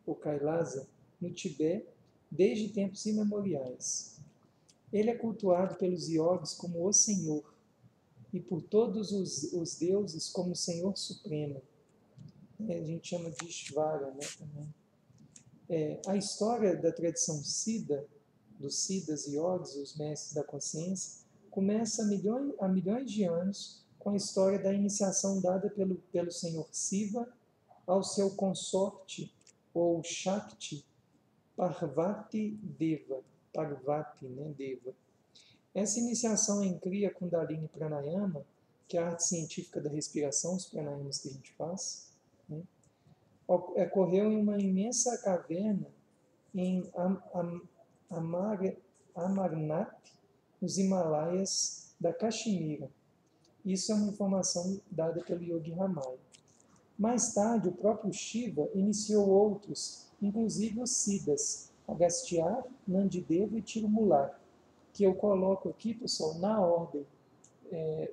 ou Kailasa, no Tibete, desde tempos imemoriais. Ele é cultuado pelos yogis como o Senhor, e por todos os deuses como o Senhor Supremo. A gente chama de Ishvara, né, também. A história da tradição Siddha, dos Siddhas e Yogis, os mestres da consciência, começa há milhões de anos com a história da iniciação dada pelo Senhor Siva ao seu consorte, ou Shakti, Parvati Deva. Parvati, né, Deva. Essa iniciação em Kriya Kundalini Pranayama, que é a arte científica da respiração, os pranayamas que a gente faz, né, ocorreu em uma imensa caverna em Amarnath, nos Himalaias da Caxemira. Isso é uma informação dada pelo Yogi Ramaya. Mais tarde, o próprio Shiva iniciou outros, inclusive os Siddhas, Agastya, Nandideva e Tirumula, que eu coloco aqui, pessoal, na ordem.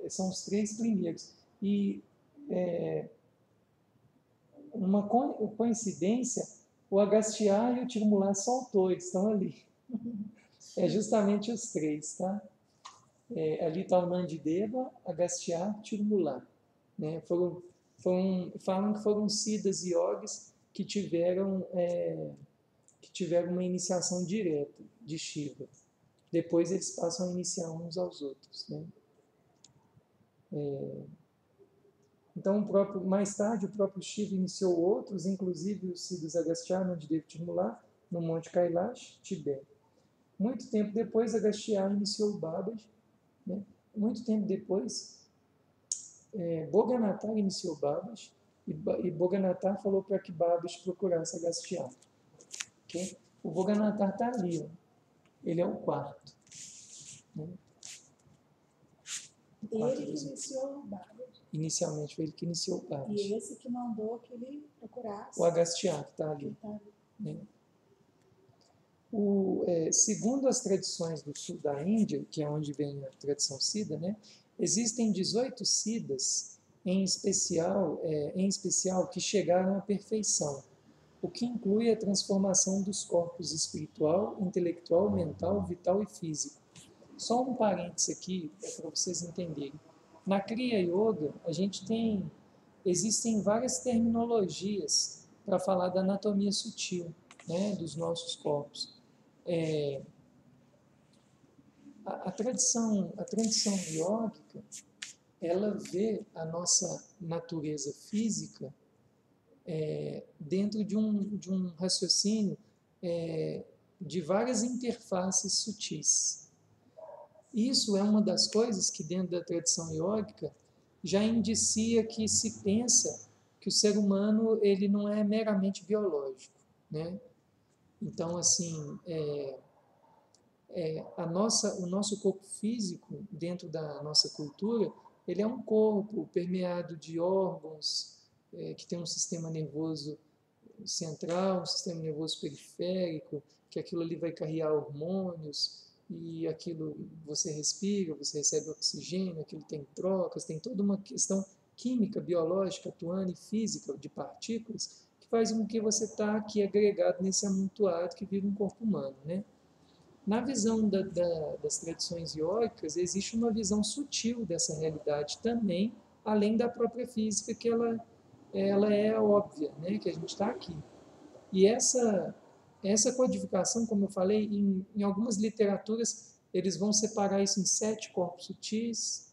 São os 3 primeiros. E uma coincidência, o Agastya e o Tirumula são autores, estão ali. É justamente os 3, tá? Ali está o Nandideva, Agastya, Tirumula. Né? Falam que foram Siddhas e Yogis que tiveram uma iniciação direta de Shiva. Depois eles passam a iniciar uns aos outros. Né? Então, mais tarde, o próprio Shiva iniciou outros, inclusive os Siddhas Agastya, Nandideva e Tirumula, no Monte Kailash, Tibete. Muito tempo depois, Agastya iniciou o Babaji. Né? Muito tempo depois, Boganatar iniciou o Babaji, e Boganatar falou para que Babaji procurasse Agastya. Okay? O Boganatar está ali, ó. Ele é o 4º. Né? Ele que iniciou o Babaji. Inicialmente foi ele que iniciou o Babaji. E esse que mandou que ele procurasse. O Agastya, que está ali. Né? Segundo as tradições do sul da Índia, que é onde vem a tradição Siddha, né, existem 18 Siddhas, em especial que chegaram à perfeição, o que inclui a transformação dos corpos espiritual, intelectual, mental, vital e físico. Só um parênteses aqui, para vocês entenderem. Na Kriya Yoga, existem várias terminologias para falar da anatomia sutil, né, dos nossos corpos. A tradição iógica, ela vê a nossa natureza física dentro de um raciocínio de várias interfaces sutis. Isso é uma das coisas que, dentro da tradição iógica, já indicia que se pensa que o ser humano ele não é meramente biológico, né? Então, assim, o nosso corpo físico, dentro da nossa cultura, ele é um corpo permeado de órgãos, que tem um sistema nervoso central, um sistema nervoso periférico, que aquilo ali vai carregar hormônios, e aquilo você respira, você recebe oxigênio, aquilo tem trocas, tem toda uma questão química, biológica, atuando e física de partículas, que faz com que você está aqui agregado nesse amontoado que vira um corpo humano, né? Na visão das tradições iógicas, existe uma visão sutil dessa realidade também, além da própria física, que ela é óbvia, né? Que a gente está aqui. E essa codificação, como eu falei, em algumas literaturas, eles vão separar isso em 7 corpos sutis.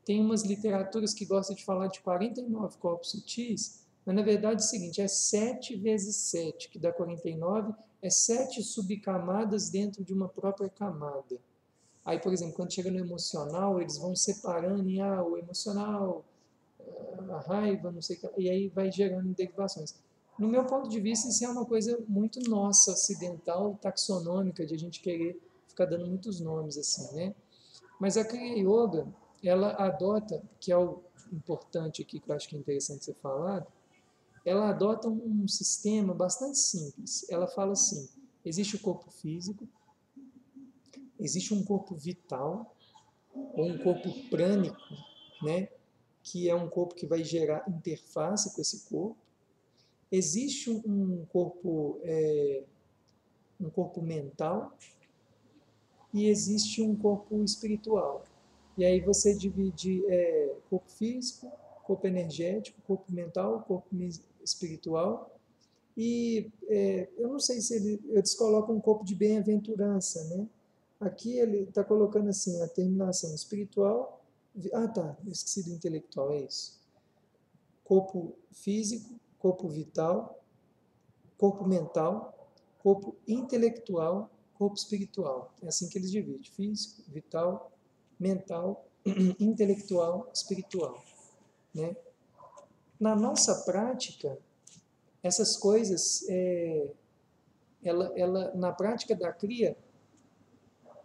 Tem umas literaturas que gostam de falar de 49 corpos sutis, mas na verdade é o seguinte, é 7 vezes 7, que dá 49, é 7 subcamadas dentro de uma própria camada. Aí, por exemplo, quando chega no emocional, eles vão separando em o emocional, a raiva, não sei o que, e aí vai gerando derivações. No meu ponto de vista, isso é uma coisa muito nossa, ocidental, taxonômica, de a gente querer ficar dando muitos nomes assim, né? Mas a Kriya Yoga, ela adota, que é o importante aqui, que eu acho que é interessante ser falado, ela adota um sistema bastante simples. Ela fala assim, existe o corpo físico, existe um corpo vital, ou um corpo prânico, né? Que é um corpo que vai gerar interface com esse corpo. Existe um corpo mental e existe um corpo espiritual. E aí você divide corpo físico, corpo energético, corpo mental, corpo espiritual. E eu não sei se eles colocam um corpo de bem-aventurança, né? Aqui ele está colocando assim, a terminação espiritual. Esqueci do intelectual, é isso. Corpo físico, corpo vital, corpo mental, corpo intelectual, corpo espiritual. É assim que eles dividem: físico, vital, mental, intelectual, espiritual, né? Na nossa prática, essas coisas, na prática da cria,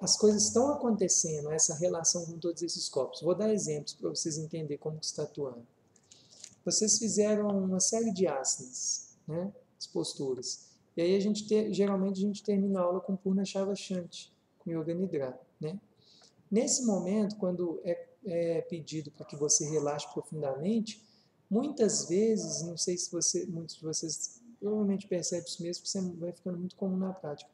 as coisas estão acontecendo, essa relação com todos esses corpos. Vou dar exemplos para vocês entenderem como que está atuando. Vocês fizeram uma série de asanas, né? As posturas. E aí geralmente a gente termina a aula com Purna Shava Shanti, com Yoga Nidra, né? Nesse momento, quando é pedido para que você relaxe profundamente, muitas vezes, não sei se muitos de vocês provavelmente percebem isso mesmo, porque você vai ficando muito comum na prática.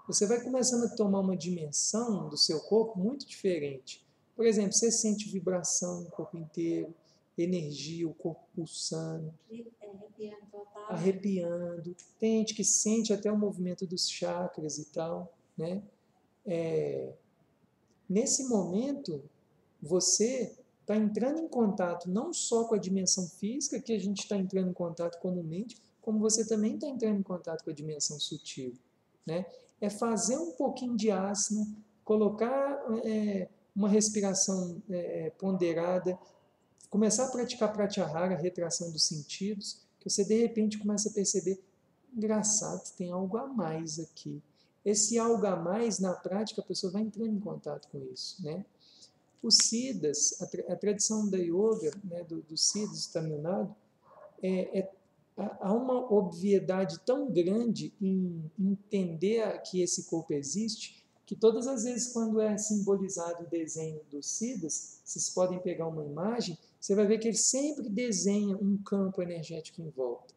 Você vai começando a tomar uma dimensão do seu corpo muito diferente. Por exemplo, você sente vibração no corpo inteiro, energia, o corpo pulsando, arrepiando. Tem gente que sente até o movimento dos chakras e tal, né? Nesse momento, você está entrando em contato não só com a dimensão física, que a gente está entrando em contato comumente, como você também está entrando em contato com a dimensão sutil, né? É fazer um pouquinho de asana, colocar uma respiração ponderada, começar a praticar pratyahara, a retração dos sentidos, que você de repente começa a perceber, engraçado, tem algo a mais aqui. Esse algo a mais, na prática, a pessoa vai entrando em contato com isso, né? Os Siddhas, a tradição da yoga, né, dos Siddhas do Tamil Nadu, há uma obviedade tão grande em entender que esse corpo existe, que todas as vezes quando é simbolizado o desenho dos Siddhas, vocês podem pegar uma imagem, você vai ver que ele sempre desenha um campo energético em volta.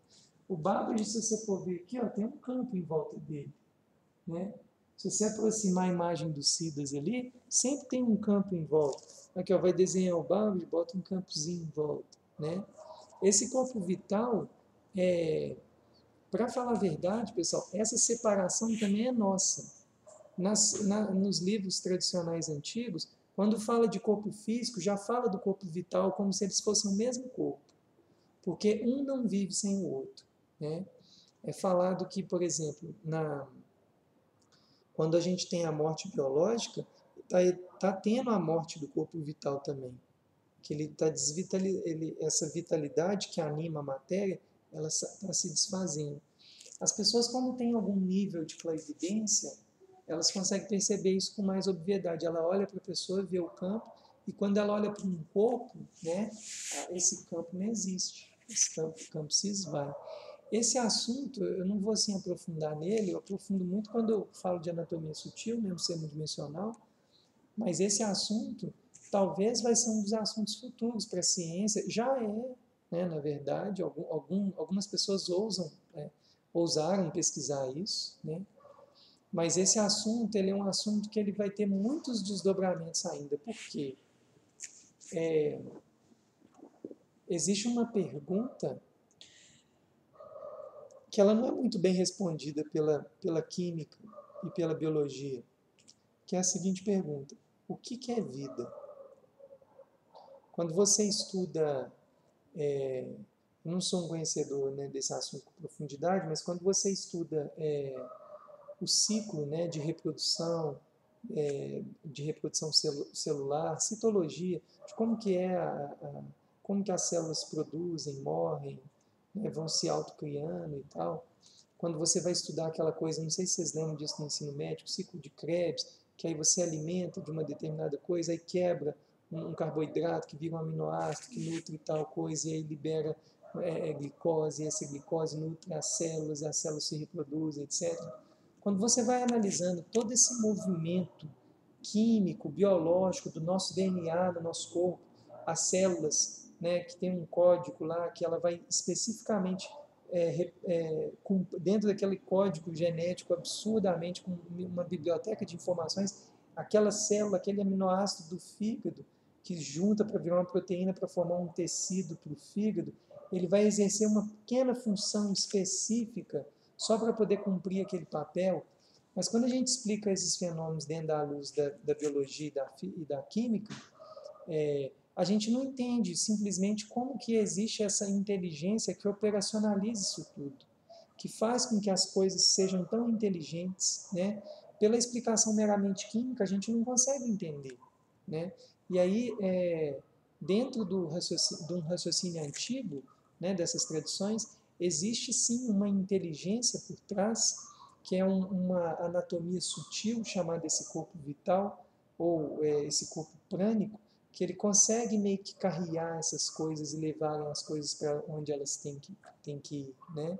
O Babaji, se você for ver aqui, ó, tem um campo em volta dele, né? Se você aproximar a imagem dos Siddhas ali, sempre tem um campo em volta. Aqui, ó, vai desenhar o Babaji, bota um campozinho em volta, né? Esse corpo vital, para falar a verdade, pessoal, essa separação também é nossa. Nos livros tradicionais antigos, quando fala de corpo físico, já fala do corpo vital como se eles fossem o mesmo corpo, porque um não vive sem o outro, né? É falado que, por exemplo, quando a gente tem a morte biológica, está tendo a morte do corpo vital também, que ele está essa vitalidade que anima a matéria, ela está se desfazendo. As pessoas, quando têm algum nível de clarividência, elas conseguem perceber isso com mais obviedade. Ela olha para a pessoa, vê o campo, e quando ela olha para um corpo, né, esse campo não existe, esse campo se esvai. Esse assunto, eu não vou assim aprofundar nele, eu aprofundo muito quando eu falo de anatomia sutil, mesmo sendo dimensional, mas esse assunto talvez vai ser um dos assuntos futuros para a ciência, já né, na verdade, algumas pessoas ousaram pesquisar isso, né? Mas esse assunto, ele é um assunto que ele vai ter muitos desdobramentos ainda. Por quê? Existe uma pergunta que ela não é muito bem respondida pela química e pela biologia, que é a seguinte pergunta: o que é vida? Quando você estuda, eu não sou um conhecedor, né, desse assunto com profundidade, mas quando você estuda o ciclo, né, de reprodução celular, citologia, de como que como que as células produzem, morrem, né, vão se autocriando e tal. Quando você vai estudar aquela coisa, não sei se vocês lembram disso no ensino médico, ciclo de Krebs, que aí você alimenta de uma determinada coisa, aí quebra um carboidrato que vira um aminoácido, que nutre tal coisa, e aí libera glicose, e essa glicose nutre as células se reproduzem, etc. Quando você vai analisando todo esse movimento químico, biológico do nosso DNA, do nosso corpo, as células, né, que tem um código lá, que ela vai especificamente dentro daquele código genético absurdamente, com uma biblioteca de informações, aquela célula, aquele aminoácido do fígado, que junta para virar uma proteína para formar um tecido para o fígado, ele vai exercer uma pequena função específica só para poder cumprir aquele papel. Mas quando a gente explica esses fenômenos dentro da luz da biologia e da química, a gente não entende simplesmente como que existe essa inteligência que operacionaliza isso tudo, que faz com que as coisas sejam tão inteligentes, né? Pela explicação meramente química, a gente não consegue entender, né? E aí, dentro de um raciocínio antigo, né, dessas tradições, existe sim uma inteligência por trás, que é uma anatomia sutil, chamada esse corpo vital, ou esse corpo prânico, que ele consegue meio que carrear essas coisas e levar as coisas para onde elas têm que ir, né?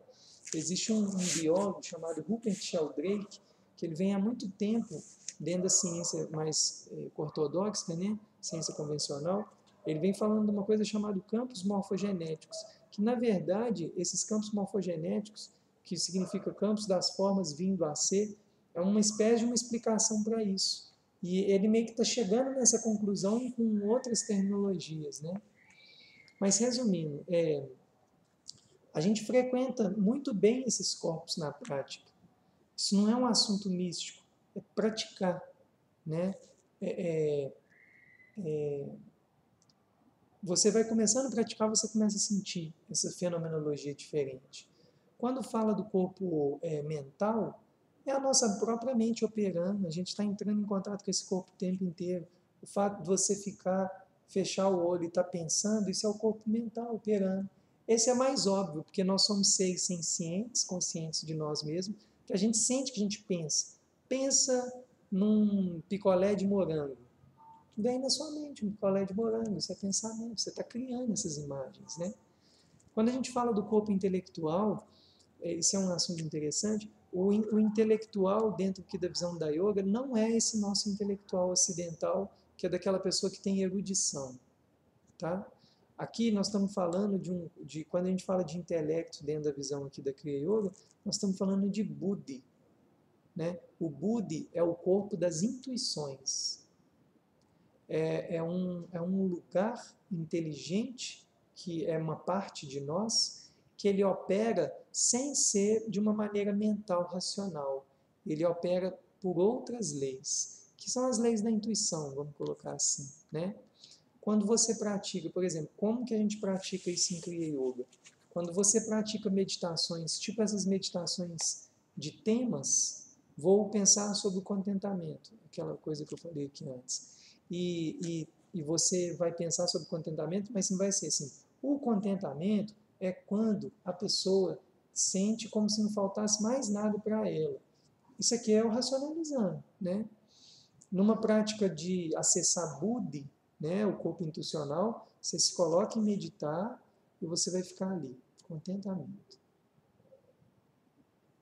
Existe um biólogo chamado Rupert Sheldrake, que ele vem há muito tempo dentro da ciência mais ortodoxa, né? Ciência convencional. Ele vem falando de uma coisa chamada campos morfogenéticos, que na verdade esses campos morfogenéticos, que significa campos das formas vindo a ser, é uma espécie de uma explicação para isso. E ele meio que está chegando nessa conclusão com outras terminologias, né? Mas resumindo, a gente frequenta muito bem esses corpos na prática. Isso não é um assunto místico, é praticar, né? Você vai começando a praticar, você começa a sentir essa fenomenologia diferente. Quando fala do corpo mental, é a nossa própria mente operando, a gente está entrando em contato com esse corpo o tempo inteiro. O fato de você fechar o olho e estar pensando, isso é o corpo mental operando. Esse é mais óbvio, porque nós somos seres sencientes, conscientes de nós mesmos, que a gente sente que a gente pensa. Pensa num picolé de morango. Vem na sua mente um picolé de morango, isso é pensamento, você está criando essas imagens, né? Quando a gente fala do corpo intelectual, esse é um assunto interessante, o intelectual dentro aqui da visão da yoga não é esse nosso intelectual ocidental, que é daquela pessoa que tem erudição, tá? Aqui nós estamos falando quando a gente fala de intelecto dentro da visão aqui da Kriya Yoga, nós estamos falando de Buddhi, né? O Buddhi é o corpo das intuições. É um lugar inteligente, que é uma parte de nós, que ele opera sem ser de uma maneira mental, racional. Ele opera por outras leis, que são as leis da intuição, vamos colocar assim, né? Quando você pratica, por exemplo, como que a gente pratica isso em Kriya Yoga? Quando você pratica meditações, tipo essas meditações de temas, vou pensar sobre o contentamento, aquela coisa que eu falei aqui antes. E você vai pensar sobre contentamento, mas não vai ser assim. O contentamento é quando a pessoa sente como se não faltasse mais nada para ela. Isso aqui é o racionalizando, né? Numa prática de acessar Buddhi, né, o corpo intuicional, você se coloca em meditar e você vai ficar ali, contentamento.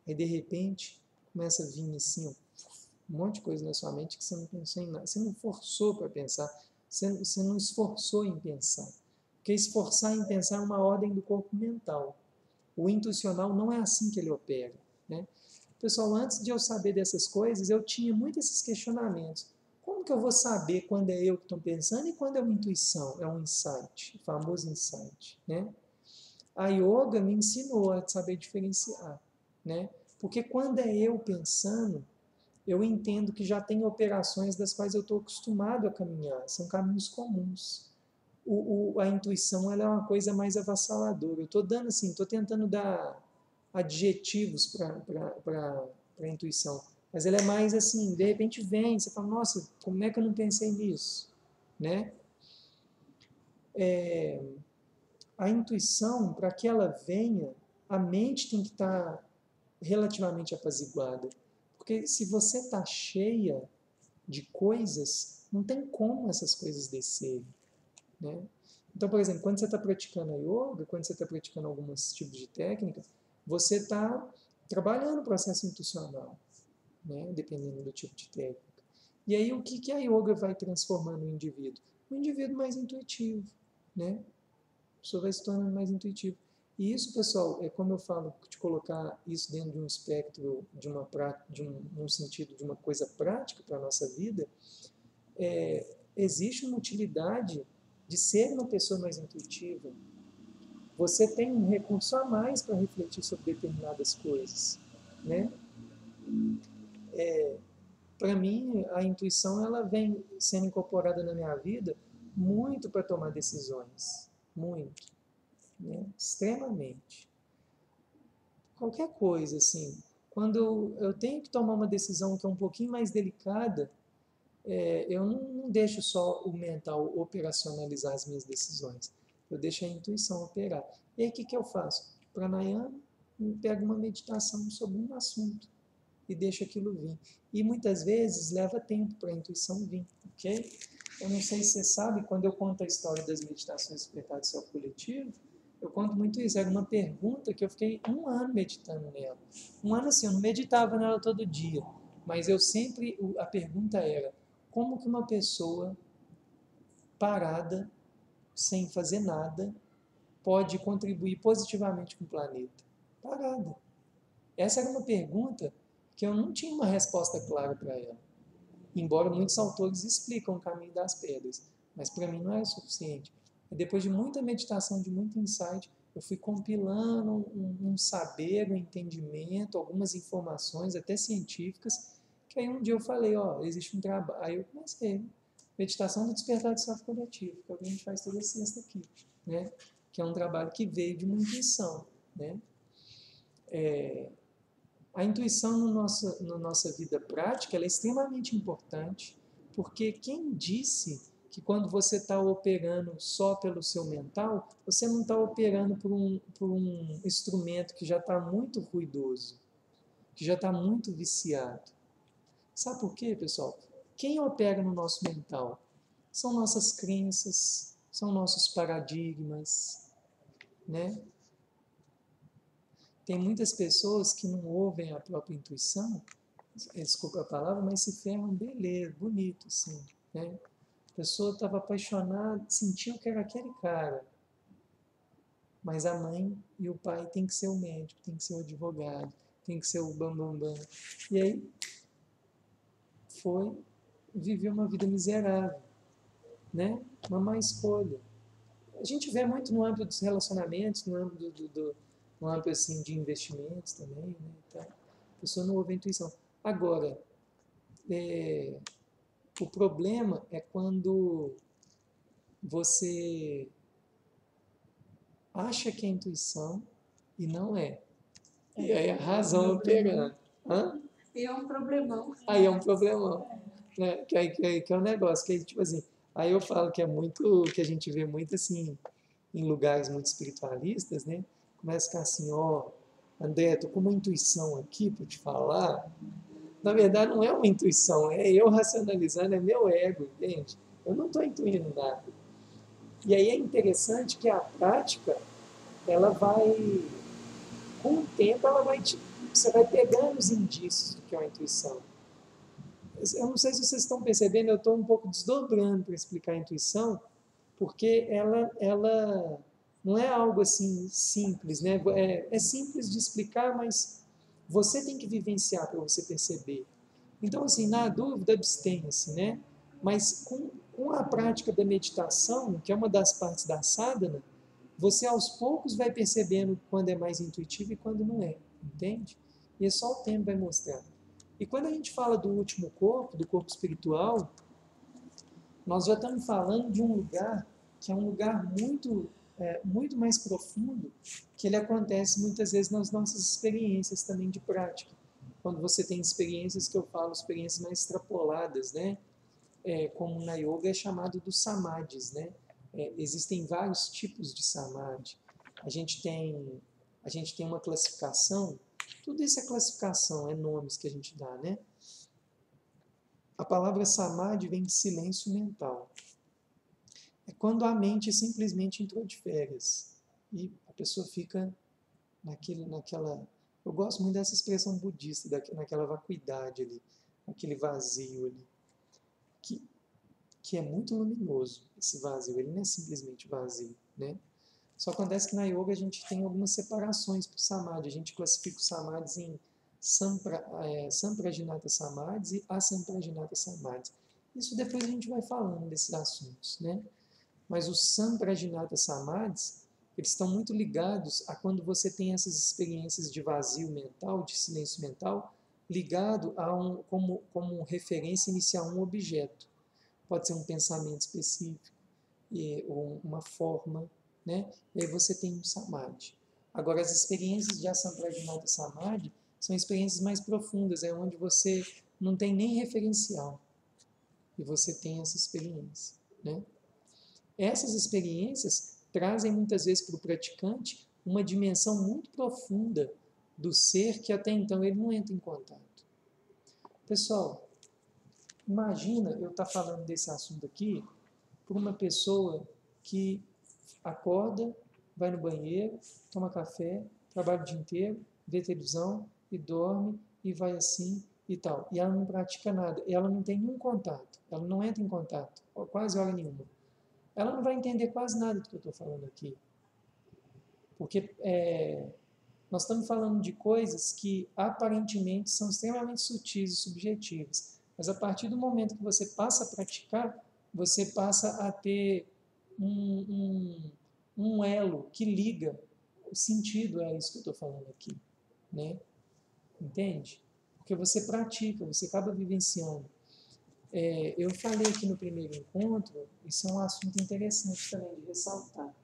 Aí de repente começa a vir assim, um monte de coisa na sua mente que você não pensou em nada, você não forçou para pensar, você não esforçou em pensar. Porque esforçar em pensar é uma ordem do corpo mental. O intuicional não é assim que ele opera, né? Pessoal, antes de eu saber dessas coisas, eu tinha muitos esses questionamentos. Como que eu vou saber quando é eu que estou pensando e quando é uma intuição, é um insight, o famoso insight, né? A yoga me ensinou a saber diferenciar, né? Porque quando é eu pensando, eu entendo que já tem operações das quais eu estou acostumado a caminhar, são caminhos comuns. A intuição ela é uma coisa mais avassaladora. Eu estou dando assim, estou tentando dar adjetivos para a intuição, mas ela é mais assim, de repente vem, você fala, nossa, como é que eu não pensei nisso? Né? A intuição, para que ela venha, a mente tem que estar relativamente apaziguada, porque se você está cheia de coisas, não tem como essas coisas descerem, né? Então, por exemplo, quando você está praticando a yoga, quando você está praticando alguns tipos de técnica, você está trabalhando o processo intuicional, né? Dependendo do tipo de técnica. E aí, o que a yoga vai transformando o indivíduo? Um indivíduo mais intuitivo, né? A pessoa vai se tornando mais intuitivo. E isso, pessoal, é como eu falo, de colocar isso dentro de um espectro, um sentido de uma coisa prática para a nossa vida, existe uma utilidade de ser uma pessoa mais intuitiva. Você tem um recurso a mais para refletir sobre determinadas coisas, né? Para mim, a intuição ela vem sendo incorporada na minha vida muito para tomar decisões, muito, né? Extremamente. qualquer coisa, assim. Quando eu tenho que tomar uma decisão que é um pouquinho mais delicada, eu não deixo só o mental operacionalizar as minhas decisões. Eu deixo a intuição operar. E aí o que eu faço? Pranayama, pego uma meditação sobre um assunto e deixo aquilo vir. E muitas vezes leva tempo para a intuição vir, ok? Eu não sei se você sabe, quando eu conto a história das meditações despertar do self coletivo, eu conto muito isso. Era uma pergunta que eu fiquei 1 ano meditando nela. 1 ano assim, eu não meditava nela todo dia, mas eu sempre, a pergunta era, como que uma pessoa parada, sem fazer nada, pode contribuir positivamente com o planeta? Parada. Essa era uma pergunta que eu não tinha uma resposta clara para ela. Embora muitos autores explicam o caminho das pedras, mas para mim não era suficiente. E depois de muita meditação, de muito insight, eu fui compilando um saber, um entendimento, algumas informações, até científicas, que aí um dia eu falei, ó, existe um trabalho. Aí eu comecei, meditação do despertar do self coletivo, que é o que a gente faz toda sexta aqui, né? Que é um trabalho que veio de uma intuição, né? A intuição na nossa vida prática ela é extremamente importante, porque quem disse que quando você está operando só pelo seu mental, você não está operando por um instrumento que já está muito ruidoso, que já está muito viciado. Sabe por quê, pessoal? Quem opera no nosso mental? São nossas crenças, são nossos paradigmas, né? Tem muitas pessoas que não ouvem a própria intuição, desculpa a palavra, mas se ferram, beleza, bonito, assim, né? A pessoa estava apaixonada, sentiu que era aquele cara, mas a mãe e o pai tem que ser o médico, tem que ser o advogado, tem que ser o bambambam. E aí viveu uma vida miserável, né? Uma má escolha. A gente vê muito no âmbito dos relacionamentos, no âmbito no âmbito assim, de investimentos também, né? Então, a pessoa não ouve a intuição. Agora, o problema é quando você acha que é intuição e não é. E aí a razão operando. E é um problemão. Aí é um problemão. Né? Que é um negócio, que tipo assim, aí eu falo que é muito, que a gente vê muito assim, em lugares muito espiritualistas, né? Começa a ficar assim, ó, André, tô com uma intuição aqui para te falar. Na verdade, não é uma intuição, é eu racionalizando, é meu ego, entende? Eu não estou intuindo nada. E aí é interessante que a prática, ela vai, com o tempo, você vai pegando os indícios do que é uma intuição. Eu não sei se vocês estão percebendo, eu estou um pouco desdobrando para explicar a intuição, porque ela não é algo assim simples, né? É simples de explicar, mas você tem que vivenciar para você perceber. Então, assim, na dúvida, abstenha-se, né? Mas com a prática da meditação, que é uma das partes da sadhana, você aos poucos vai percebendo quando é mais intuitivo e quando não é, entende? E é só o tempo vai mostrar. E quando a gente fala do último corpo, do corpo espiritual, nós já estamos falando de um lugar que é um lugar muito mais profundo, que ele acontece muitas vezes nas nossas experiências também de prática. Quando você tem experiências que eu falo, experiências mais extrapoladas, né? Como na yoga é chamado dos samadhis, né? Existem vários tipos de samadhi. A gente tem uma classificação, tudo isso é classificação, é nomes que a gente dá, né? A palavra samadhi vem de silêncio mental. É quando a mente simplesmente entrou de férias e a pessoa fica naquela... Eu gosto muito dessa expressão budista, naquela vacuidade ali, naquele vazio ali, que é muito luminoso, esse vazio, ele não é simplesmente vazio, né? Só acontece que na yoga a gente tem algumas separações para o samadhi, a gente classifica os samadhis em samprajnata samadhis e asamprajnata samadhis. Isso depois a gente vai falando desses assuntos, né? Mas os samprajnata samadhis, eles estão muito ligados a quando você tem essas experiências de vazio mental, de silêncio mental, ligado a como referência inicial um objeto. Pode ser um pensamento específico, ou uma forma, né? E aí você tem um samadhi. Agora, as experiências de ação pragmata samadhi são experiências mais profundas, é onde você não tem nem referencial e você tem essa experiência, né? Essas experiências trazem muitas vezes para o praticante uma dimensão muito profunda do ser que até então ele não entra em contato. Pessoal, imagina eu estar falando desse assunto aqui por uma pessoa que acorda, vai no banheiro, toma café, trabalha o dia inteiro, vê televisão e dorme e vai assim e tal. E ela não pratica nada, ela não tem nenhum contato, ela não entra em contato, quase hora nenhuma. Ela não vai entender quase nada do que eu estou falando aqui. Porque nós estamos falando de coisas que aparentemente são extremamente sutis e subjetivas. Mas a partir do momento que você passa a praticar, você passa a ter um elo que liga o sentido a isso que eu estou falando aqui, né? Entende? Porque você pratica, você acaba vivenciando. Eu falei aqui no primeiro encontro, isso é um assunto interessante também de ressaltar.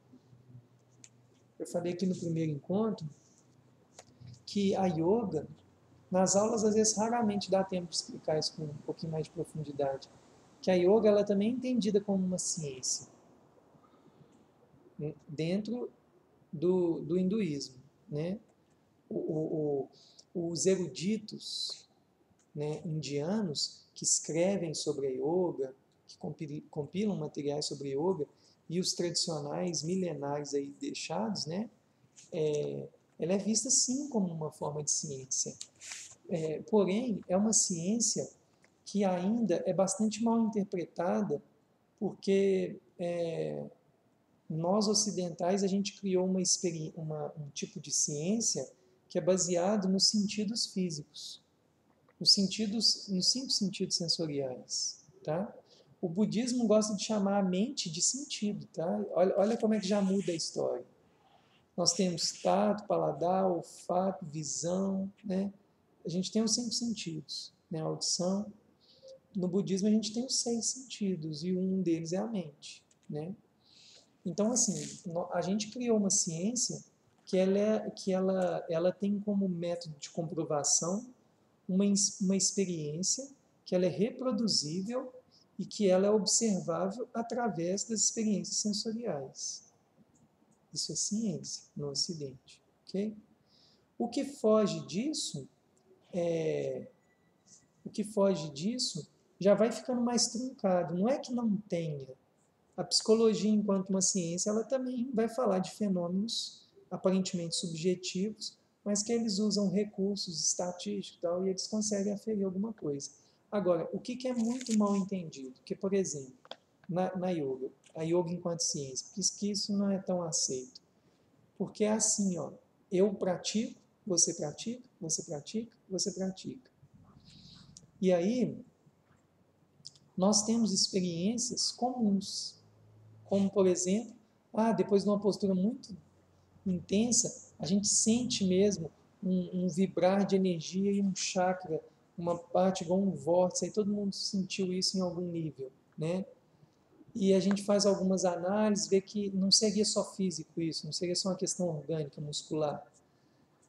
Eu falei aqui no primeiro encontro que a yoga, nas aulas às vezes raramente dá tempo de explicar isso com um pouquinho mais de profundidade, que a yoga ela também é entendida como uma ciência dentro do hinduísmo, né? Os eruditos, né, indianos que escrevem sobre a yoga, que compilam materiais sobre a yoga, e os tradicionais milenares aí deixados, né, ela é vista sim como uma forma de ciência. Porém, é uma ciência que ainda é bastante mal interpretada, porque nós ocidentais a gente criou um tipo de ciência que é baseado nos sentidos físicos, nos 5 sentidos sensoriais, tá? O budismo gosta de chamar a mente de sentido, tá? Olha como é que já muda a história. Nós temos tato, paladar, olfato, visão, né? A gente tem os 5 sentidos, né? A audição. No budismo a gente tem os 6 sentidos e um deles é a mente, né? Então, assim, a gente criou uma ciência que ela tem como método de comprovação uma experiência que ela é reproduzível e que ela é observável através das experiências sensoriais. Isso é ciência no Ocidente, ok? O que foge disso já vai ficando mais truncado. Não é que não tenha. A psicologia, enquanto uma ciência, ela também vai falar de fenômenos aparentemente subjetivos, mas que eles usam recursos estatísticos e tal, e eles conseguem aferir alguma coisa. Agora, o que é muito mal entendido? Que, por exemplo, na yoga, a yoga enquanto ciência, que isso não é tão aceito. Porque é assim, ó, eu pratico, você pratica, você pratica, você pratica. E aí, nós temos experiências comuns, como, por exemplo, depois de uma postura muito intensa, a gente sente mesmo um vibrar de energia e um chakra, uma parte igual um vórtice, aí todo mundo sentiu isso em algum nível, né? E a gente faz algumas análises, vê que não seria só físico isso, não seria só uma questão orgânica, muscular.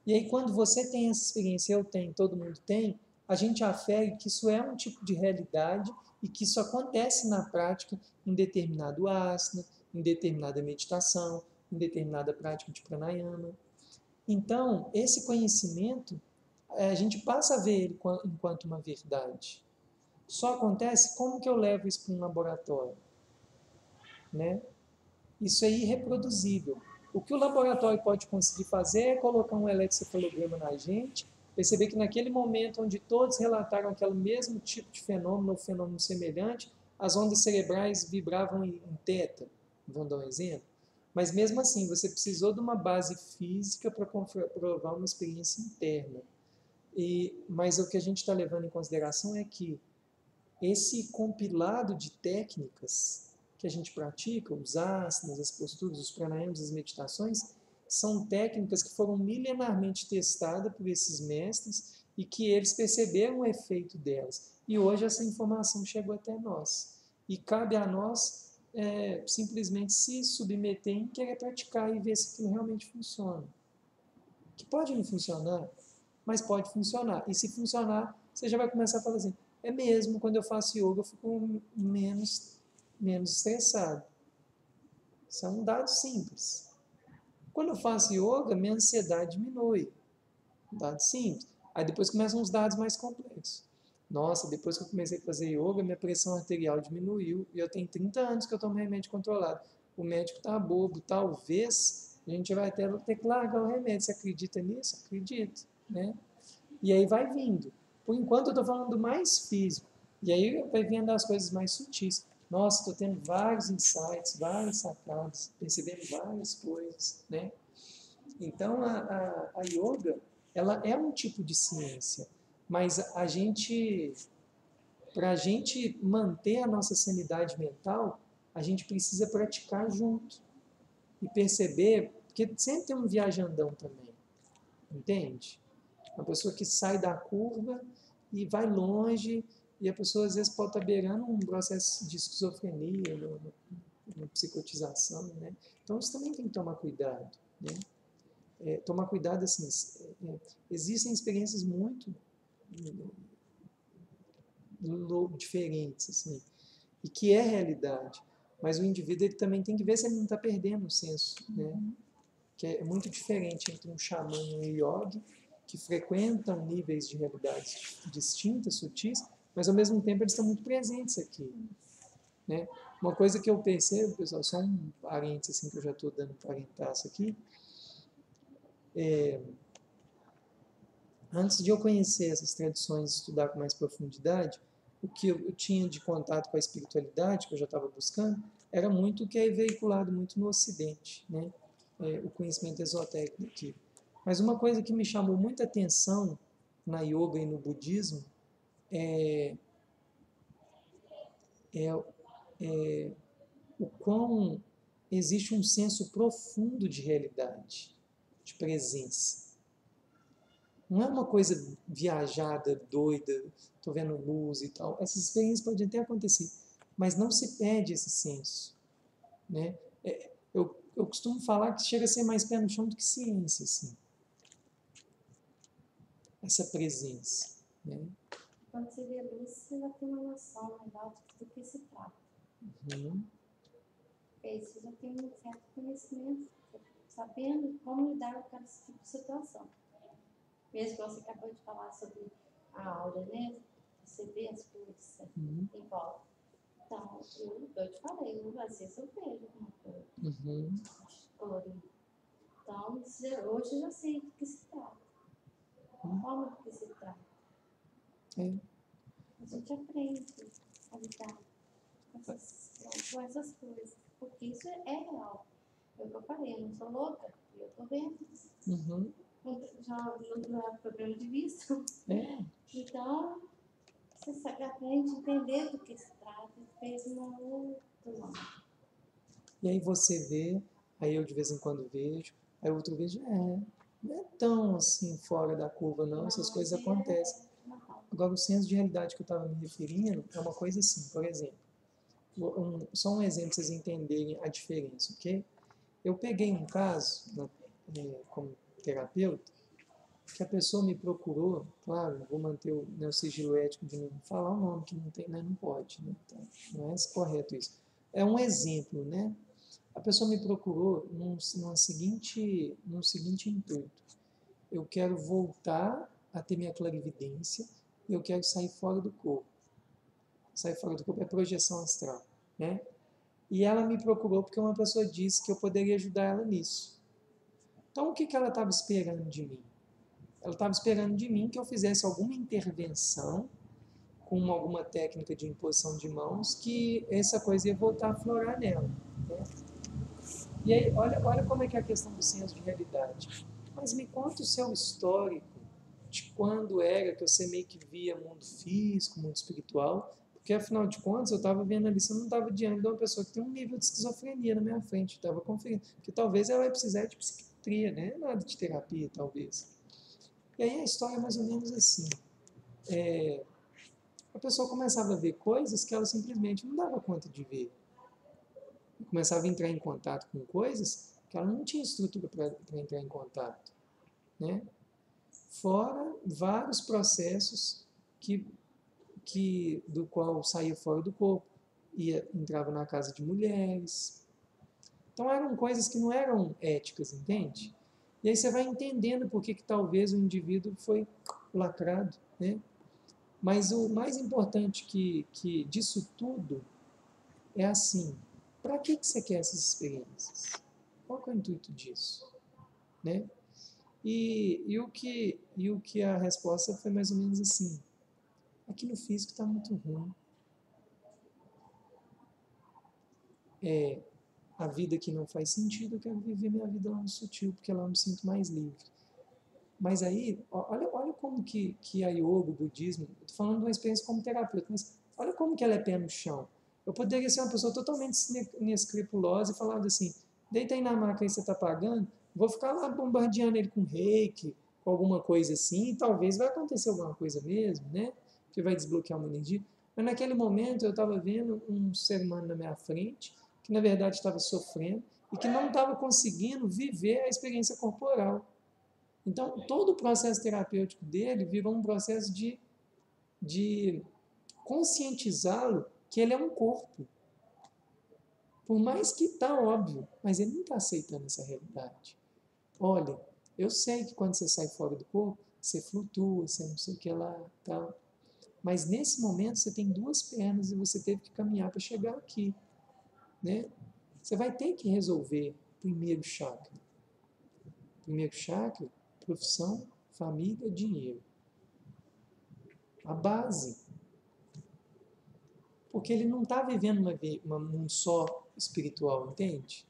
E aí quando você tem essa experiência, eu tenho, todo mundo tem, a gente afere que isso é um tipo de realidade e que isso acontece na prática em determinado asana, em determinada meditação, em determinada prática de pranayama. Então, esse conhecimento, a gente passa a ver ele enquanto uma verdade. Só acontece como que eu levo isso para um laboratório, né? Isso é irreproduzível. O que o laboratório pode conseguir fazer é colocar um eletrocefalograma na gente, perceber que naquele momento onde todos relataram aquele mesmo tipo de fenômeno ou fenômeno semelhante, as ondas cerebrais vibravam em teta. Vamos dar um exemplo? Mas mesmo assim, você precisou de uma base física para comprovar uma experiência interna. Mas o que a gente está levando em consideração é que esse compilado de técnicas que a gente pratica, os asanas, as posturas, os pranayamas, as meditações, são técnicas que foram milenarmente testadas por esses mestres e que eles perceberam o efeito delas. E hoje essa informação chegou até nós. E cabe a nós simplesmente se submeter em querer praticar e ver se aquilo realmente funciona. que pode não funcionar, mas pode funcionar. E se funcionar, você já vai começar a falar assim, é mesmo, quando eu faço yoga eu fico menos estressado. São dados simples. Quando eu faço yoga, minha ansiedade diminui. Dados simples. Aí depois começam os dados mais complexos. Nossa, depois que eu comecei a fazer yoga, minha pressão arterial diminuiu e eu tenho 30 anos que eu tomo remédio controlado. O médico tá bobo, talvez a gente vai até ter que largar o remédio. Você acredita nisso? Acredito, né? E aí vai vindo. Por enquanto eu estou falando do mais físico. E aí vai vindo as coisas mais sutis. Nossa, estou tendo vários insights, várias sacadas, percebendo várias coisas, né? Então a yoga, ela é um tipo de ciência, mas para a gente manter a nossa sanidade mental, a gente precisa praticar junto e perceber, porque sempre tem um viajandão também, entende? Uma pessoa que sai da curva e vai longe, e a pessoa às vezes pode estar beirando um processo de esquizofrenia, uma psicotização, né? Então isso também tem que tomar cuidado, né? Tomar cuidado, assim, existem experiências muito diferentes, assim, e que é realidade, mas o indivíduo ele também tem que ver se ele não está perdendo o senso, né? Que é muito diferente entre um xamã e um yogi, que frequentam níveis de realidades distintas, sutis, mas ao mesmo tempo eles estão muito presentes aqui, né? Uma coisa que eu percebo, pessoal, só um parênteses assim, que eu já estou dando um parentaço aqui, antes de eu conhecer essas tradições e estudar com mais profundidade, o que eu tinha de contato com a espiritualidade, que eu já estava buscando, era muito o que é veiculado muito no Ocidente, né? O conhecimento esotérico aqui. Mas uma coisa que me chamou muita atenção na yoga e no budismo é o quão existe um senso profundo de realidade, de presença. Não é uma coisa viajada, doida, estou vendo luz e tal. Essas experiências podem até acontecer, mas não se perde esse senso, né? Eu costumo falar que chega a ser mais pé no chão do que ciência, assim. Essa presença, né? Quando você vê a luz, você já tem uma noção legal do que se trata. Uhum. Porque aí você já tem um certo conhecimento, sabendo como lidar com esse tipo de situação. Mesmo que você acabou de falar sobre a aura, né? Você vê as cores em volta. Então, eu te falei, às vezes eu vejo uma coisa colorida. Então, hoje eu já sei do que se trata. Como do que se trata. A gente aprende a lidar com essas coisas. Porque isso é real. É o que eu falei, eu não sou louca, eu estou vendo. Já não é problema de vista. Então, você aprende a entender do que se trata e fez uma outra lado. E aí você vê, aí eu de vez em quando vejo, aí outro vejo, não é tão assim fora da curva não, essas coisas acontecem. Agora o senso de realidade que eu estava me referindo é uma coisa assim, por exemplo, só um exemplo para vocês entenderem a diferença, ok? Eu peguei um caso como terapeuta, que a pessoa me procurou, claro, vou manter o sigilo ético de não falar o nome, que não tem, né, não pode, né? Então, não é correto isso. É um exemplo, né? A pessoa me procurou num seguinte intuito. Eu quero voltar a ter minha clarividência e eu quero sair fora do corpo. Sair fora do corpo é projeção astral, né? E ela me procurou porque uma pessoa disse que eu poderia ajudar ela nisso. Então, o que ela estava esperando de mim? Ela estava esperando de mim que eu fizesse alguma intervenção com alguma técnica de imposição de mãos que essa coisa ia voltar a aflorar nela, né? E aí, olha como é que é a questão do senso de realidade. Mas me conta o seu histórico de quando era que você meio que via mundo físico, mundo espiritual, porque afinal de contas eu estava vendo ali, você não estava diante de uma pessoa que tem um nível de esquizofrenia na minha frente, estava conferindo, que talvez ela vai precisar de psiquiatria, né? Nada de terapia, talvez. E aí a história é mais ou menos assim. A pessoa começava a ver coisas que ela simplesmente não dava conta de ver. Começava a entrar em contato com coisas que ela não tinha estrutura para entrar em contato. né? Fora vários processos do qual saía fora do corpo, entrava na casa de mulheres. Então eram coisas que não eram éticas, entende? E aí você vai entendendo por que talvez o indivíduo foi lacrado, né? Mas o mais importante que disso tudo é assim, para que você quer essas experiências? Qual que é o intuito disso? Né? E o que a resposta foi mais ou menos assim, aqui no físico está muito ruim. A vida que não faz sentido, eu quero viver minha vida lá no sutil, porque lá eu me sinto mais livre. Mas aí, olha como que a yoga, o budismo, eu estou falando de uma experiência como terapeuta, mas olha como que ela é pé no chão. Eu poderia ser uma pessoa totalmente inescrupulosa e falar assim, deita aí na maca aí, você está pagando, vou ficar lá bombardeando ele com reiki, com alguma coisa assim, e talvez vai acontecer alguma coisa mesmo, né? Que vai desbloquear uma energia. Mas naquele momento eu estava vendo um ser humano na minha frente, que na verdade estava sofrendo e que não estava conseguindo viver a experiência corporal. Então, todo o processo terapêutico dele virou um processo de conscientizá-lo que ele é um corpo. Por mais que está óbvio, mas ele não está aceitando essa realidade. Olha, eu sei que quando você sai fora do corpo, você flutua, você não sei o que lá, tal. Mas nesse momento você tem duas pernas e você teve que caminhar para chegar aqui, né? Você vai ter que resolver primeiro chakra. Primeiro chakra, profissão, família, dinheiro. A base. Porque ele não está vivendo um mundo só espiritual, entende?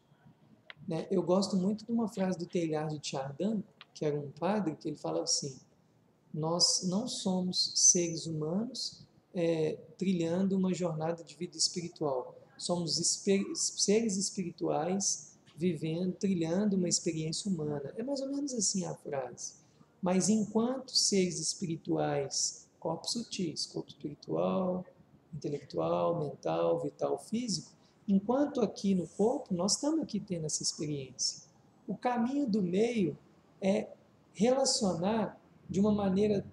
Né? Eu gosto muito de uma frase do Teilhard de Chardin, que era um padre, que ele falava assim, nós não somos seres humanos trilhando uma jornada de vida espiritual. Somos seres espirituais trilhando uma experiência humana. É mais ou menos assim a frase. Mas enquanto seres espirituais, corpos sutis, corpo espiritual, intelectual, mental, vital, físico, enquanto aqui no corpo, nós estamos aqui tendo essa experiência. O caminho do meio é relacionar de uma maneira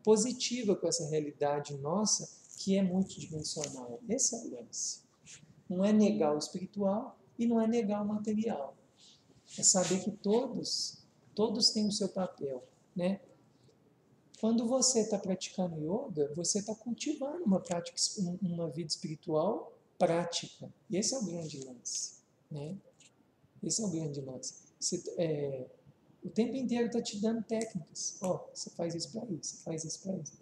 positiva com essa realidade nossa, que é multidimensional. Esse é o lance. Não é negar o espiritual e não é negar o material. É saber que todos têm o seu papel, né? Quando você está praticando yoga, você está cultivando uma vida espiritual prática. E esse é o grande lance, né? Esse é o grande lance. O tempo inteiro está te dando técnicas. Você faz isso para isso, você faz isso para isso.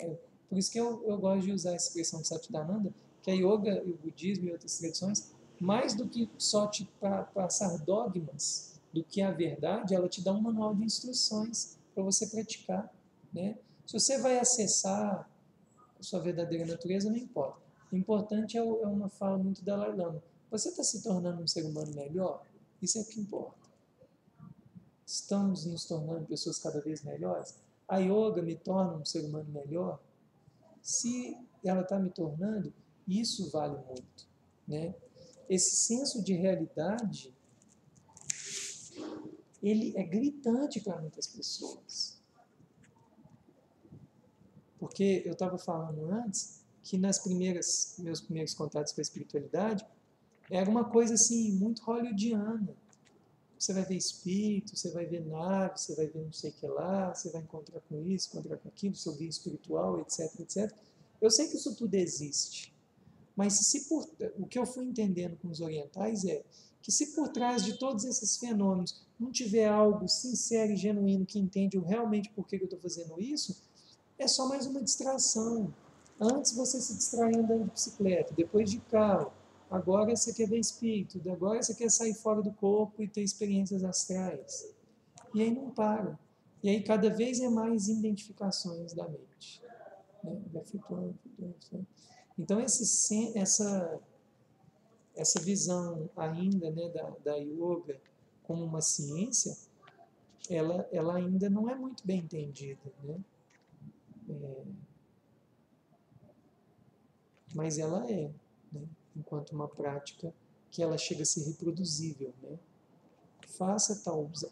Por isso que eu gosto de usar a expressão de Satchidananda, que a yoga, o budismo e outras tradições, mais do que só te passar dogmas do que a verdade, ela te dá um manual de instruções para você praticar, né? Se você vai acessar a sua verdadeira natureza, não importa. O importante é uma fala muito da Dalai Lama. Você está se tornando um ser humano melhor? Isso é o que importa. Estamos nos tornando pessoas cada vez melhores? A yoga me torna um ser humano melhor? Se ela está me tornando, isso vale muito, né? Esse senso de realidade, ele é gritante para muitas pessoas. Porque eu estava falando antes que meus primeiros contatos com a espiritualidade era uma coisa assim muito hollywoodiana. Você vai ver espírito, você vai ver nave, você vai ver não sei o que lá, você vai encontrar com isso, encontrar com aquilo, seu guia espiritual, etc, etc. Eu sei que isso tudo existe, mas o que eu fui entendendo com os orientais é que se por trás de todos esses fenômenos não tiver algo sincero e genuíno que entende realmente por que eu estou fazendo isso, é só mais uma distração. Antes você se distraía andando de bicicleta, depois de carro, agora você quer ver espírito, agora você quer sair fora do corpo e ter experiências astrais. E aí não para. E aí cada vez é mais identificações da mente. Né? Então essa visão ainda, né, da yoga como uma ciência, ela ainda não é muito bem entendida, né? Mas ela né? Enquanto uma prática que ela chega a ser reproduzível, né? faça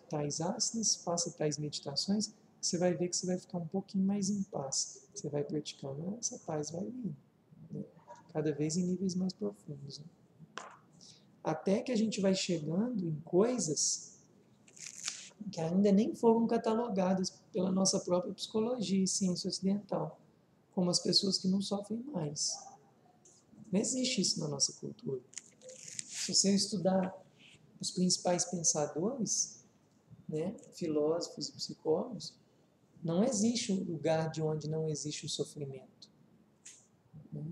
tais asanas, faça tais meditações, você vai ver que você vai ficar um pouquinho mais em paz. Você vai praticando, essa paz vai vir, né? Cada vez em níveis mais profundos. Né? Até que a gente vai chegando em coisas que ainda nem foram catalogadas pela nossa própria psicologia e ciência ocidental, como as pessoas que não sofrem mais. Não existe isso na nossa cultura. Se você estudar os principais pensadores, né, filósofos e psicólogos, não existe um lugar de onde não existe o sofrimento. Né?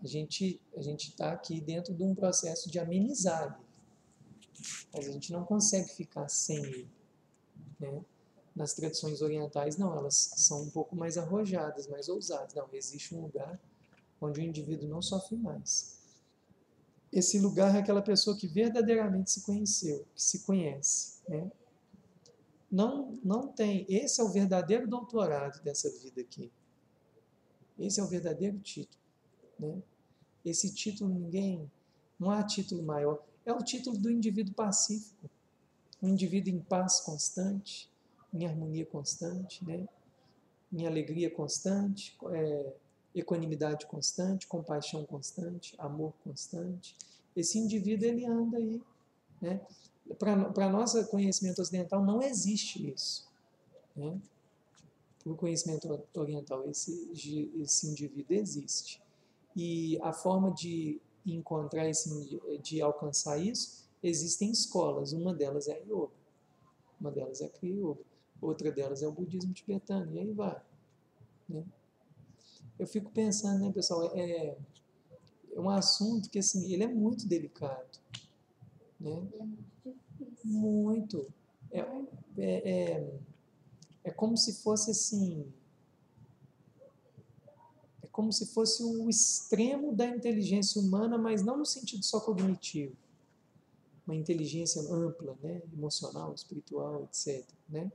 A gente está aqui dentro de um processo de amenizar ele, mas a gente não consegue ficar sem ele. Né? Nas tradições orientais, não, elas são um pouco mais arrojadas, mais ousadas. Não, existe um lugar onde o indivíduo não sofre mais. Esse lugar é aquela pessoa que verdadeiramente se conheceu, que se conhece. Né? Não tem. Esse é o verdadeiro doutorado dessa vida aqui. Esse é o verdadeiro título. Né? Esse título não há título maior. É o título do indivíduo pacífico, um indivíduo em paz constante, em harmonia constante, né? Em alegria constante, equanimidade constante, compaixão constante, amor constante. Esse indivíduo, ele anda aí. Né? Para nosso conhecimento ocidental, não existe isso. Né? Para o conhecimento oriental, esse indivíduo existe. E a forma de encontrar de alcançar isso, existem escolas. Uma delas é a yoga, uma delas é a Kriya Yoga, outra delas é o budismo tibetano, e aí vai. Né? Eu fico pensando, né, pessoal, é um assunto que, assim, ele é muito delicado. Né? É muito difícil. Muito. É como se fosse assim... É como se fosse o extremo da inteligência humana, mas não no sentido só cognitivo. Uma inteligência ampla, né? Emocional, espiritual, etc. Né?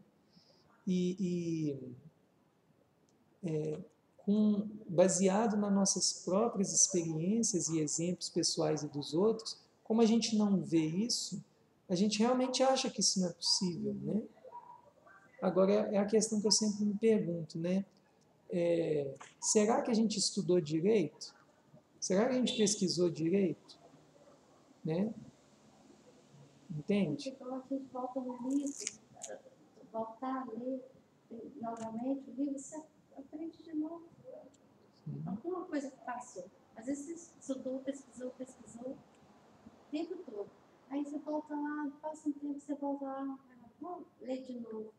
Baseado nas nossas próprias experiências e exemplos pessoais e dos outros, como a gente não vê isso, a gente realmente acha que isso não é possível. Né? Agora, é a questão que eu sempre me pergunto, né? Será que a gente estudou direito? Será que a gente pesquisou direito? Né? Entende? Então a gente volta no livro, voltar a ler novamente o livro, você aprende de novo. Alguma coisa que passou. Às vezes você estudou, pesquisou o tempo todo. Aí você volta lá, passa um tempo, você volta lá, vou ler de novo.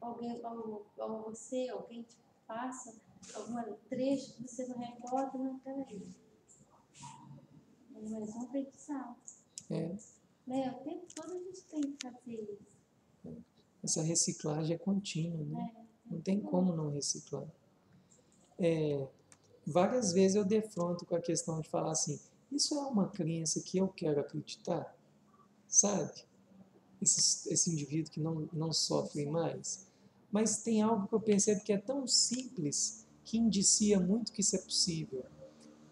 Ou alguém te passa algum trecho que você não recorda, não, peraí. Mas é um aprendizado. Né? O tempo todo a gente tem que fazer isso. Essa reciclagem é contínua, né? Não tem como não reciclar. Várias vezes eu defronto com a questão de falar assim, isso é uma crença que eu quero acreditar? Sabe? Esse indivíduo que não sofre mais. Mas tem algo que eu percebo que é tão simples que indicia muito que isso é possível.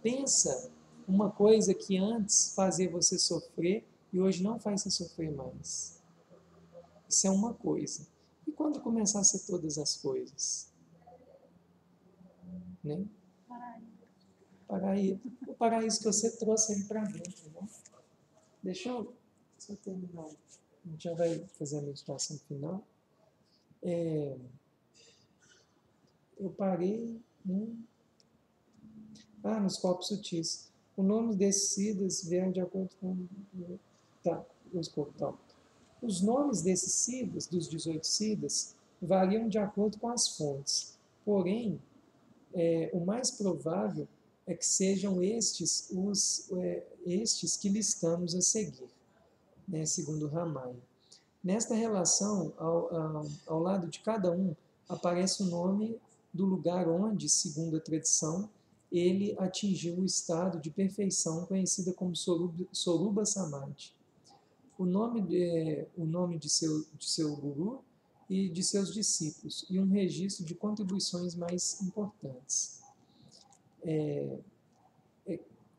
Pensa uma coisa que antes fazia você sofrer e hoje não faz você sofrer mais. Isso é uma coisa. E quando começar a ser todas as coisas? Né? O paraíso que você trouxe aí para dentro. Né? Deixa eu terminar. A gente já vai fazer a meditação final. Eu parei nos corpos sutis. O nome desses siddhas vieram de acordo com... Os nomes desses siddhas, dos 18 siddhas, variam de acordo com as fontes. Porém, o mais provável é que sejam estes que listamos a seguir, né, segundo Ramaya. Nesta relação, ao lado de cada um, aparece o nome do lugar onde, segundo a tradição, ele atingiu o estado de perfeição conhecida como Sorupa Samadhi. O nome de seu guru e de seus discípulos, e um registro de contribuições mais importantes.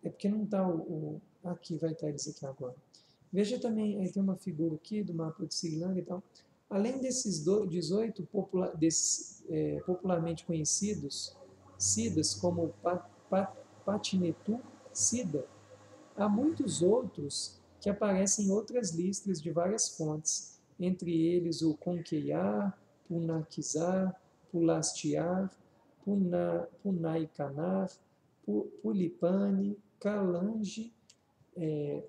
Porque não está aqui, vai estar isso aqui agora. Veja também, aí tem uma figura aqui do mapa de Sri Lanka e tal. Além desses 18 popularmente conhecidos Siddhas, como Patinetu Siddha, há muitos outros que aparecem em outras listas de várias fontes, entre eles o Konkeyar, Punakizar, Pulastiar, Punaikanar, Pulipane, Kalanji,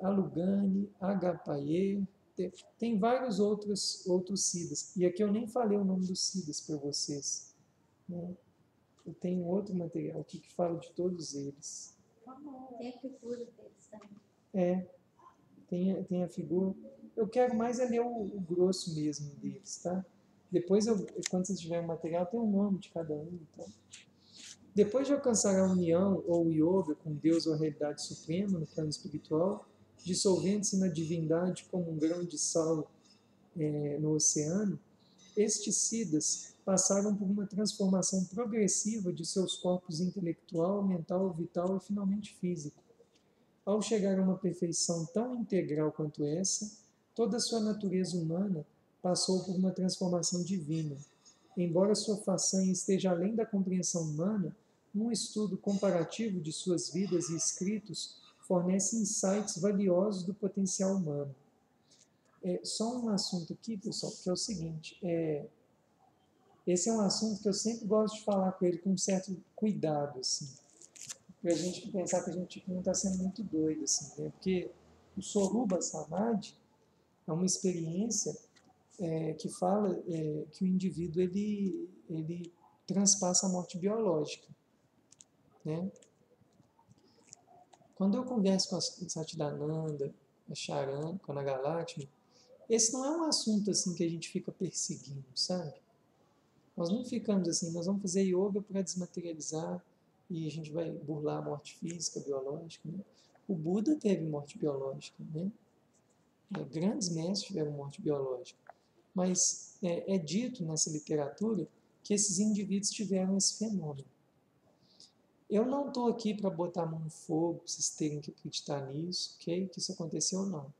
Alugani, Agapaye, tem vários outros Siddhas. E aqui eu nem falei o nome dos Siddhas para vocês, né? Eu tenho outro material aqui que fala de todos eles. Tem a figura deles também. Tem a figura. Eu quero mais é ler o grosso mesmo deles, tá? Depois, quando vocês tiverem o material, tem o nome de cada um. Então. Depois de alcançar a união ou o yoga com Deus ou a realidade suprema no plano espiritual, dissolvendo-se na divindade como um grão de sal no oceano, estes Siddhas passaram por uma transformação progressiva de seus corpos intelectual, mental, vital e finalmente físico. Ao chegar a uma perfeição tão integral quanto essa, toda a sua natureza humana passou por uma transformação divina. Embora sua façanha esteja além da compreensão humana, um estudo comparativo de suas vidas e escritos fornece insights valiosos do potencial humano. Só um assunto aqui, pessoal, que é o seguinte, esse é um assunto que eu sempre gosto de falar com ele com um certo cuidado, assim, para a gente pensar que a gente não está sendo muito doido, assim, né? Porque o Sorupa Samadhi é uma experiência que fala que o indivíduo ele transpassa a morte biológica, né? Quando eu converso com a Satchidananda, a Charan, com a Nagalakshmi, esse não é um assunto assim que a gente fica perseguindo, sabe? Nós não ficamos assim, nós vamos fazer yoga para desmaterializar e a gente vai burlar a morte física, biológica, né? O Buda teve morte biológica, né? Grandes mestres tiveram morte biológica. Mas é dito nessa literatura que esses indivíduos tiveram esse fenômeno. Eu não estou aqui para botar a mão no fogo, vocês terem que acreditar nisso, okay? Que isso aconteceu ou não.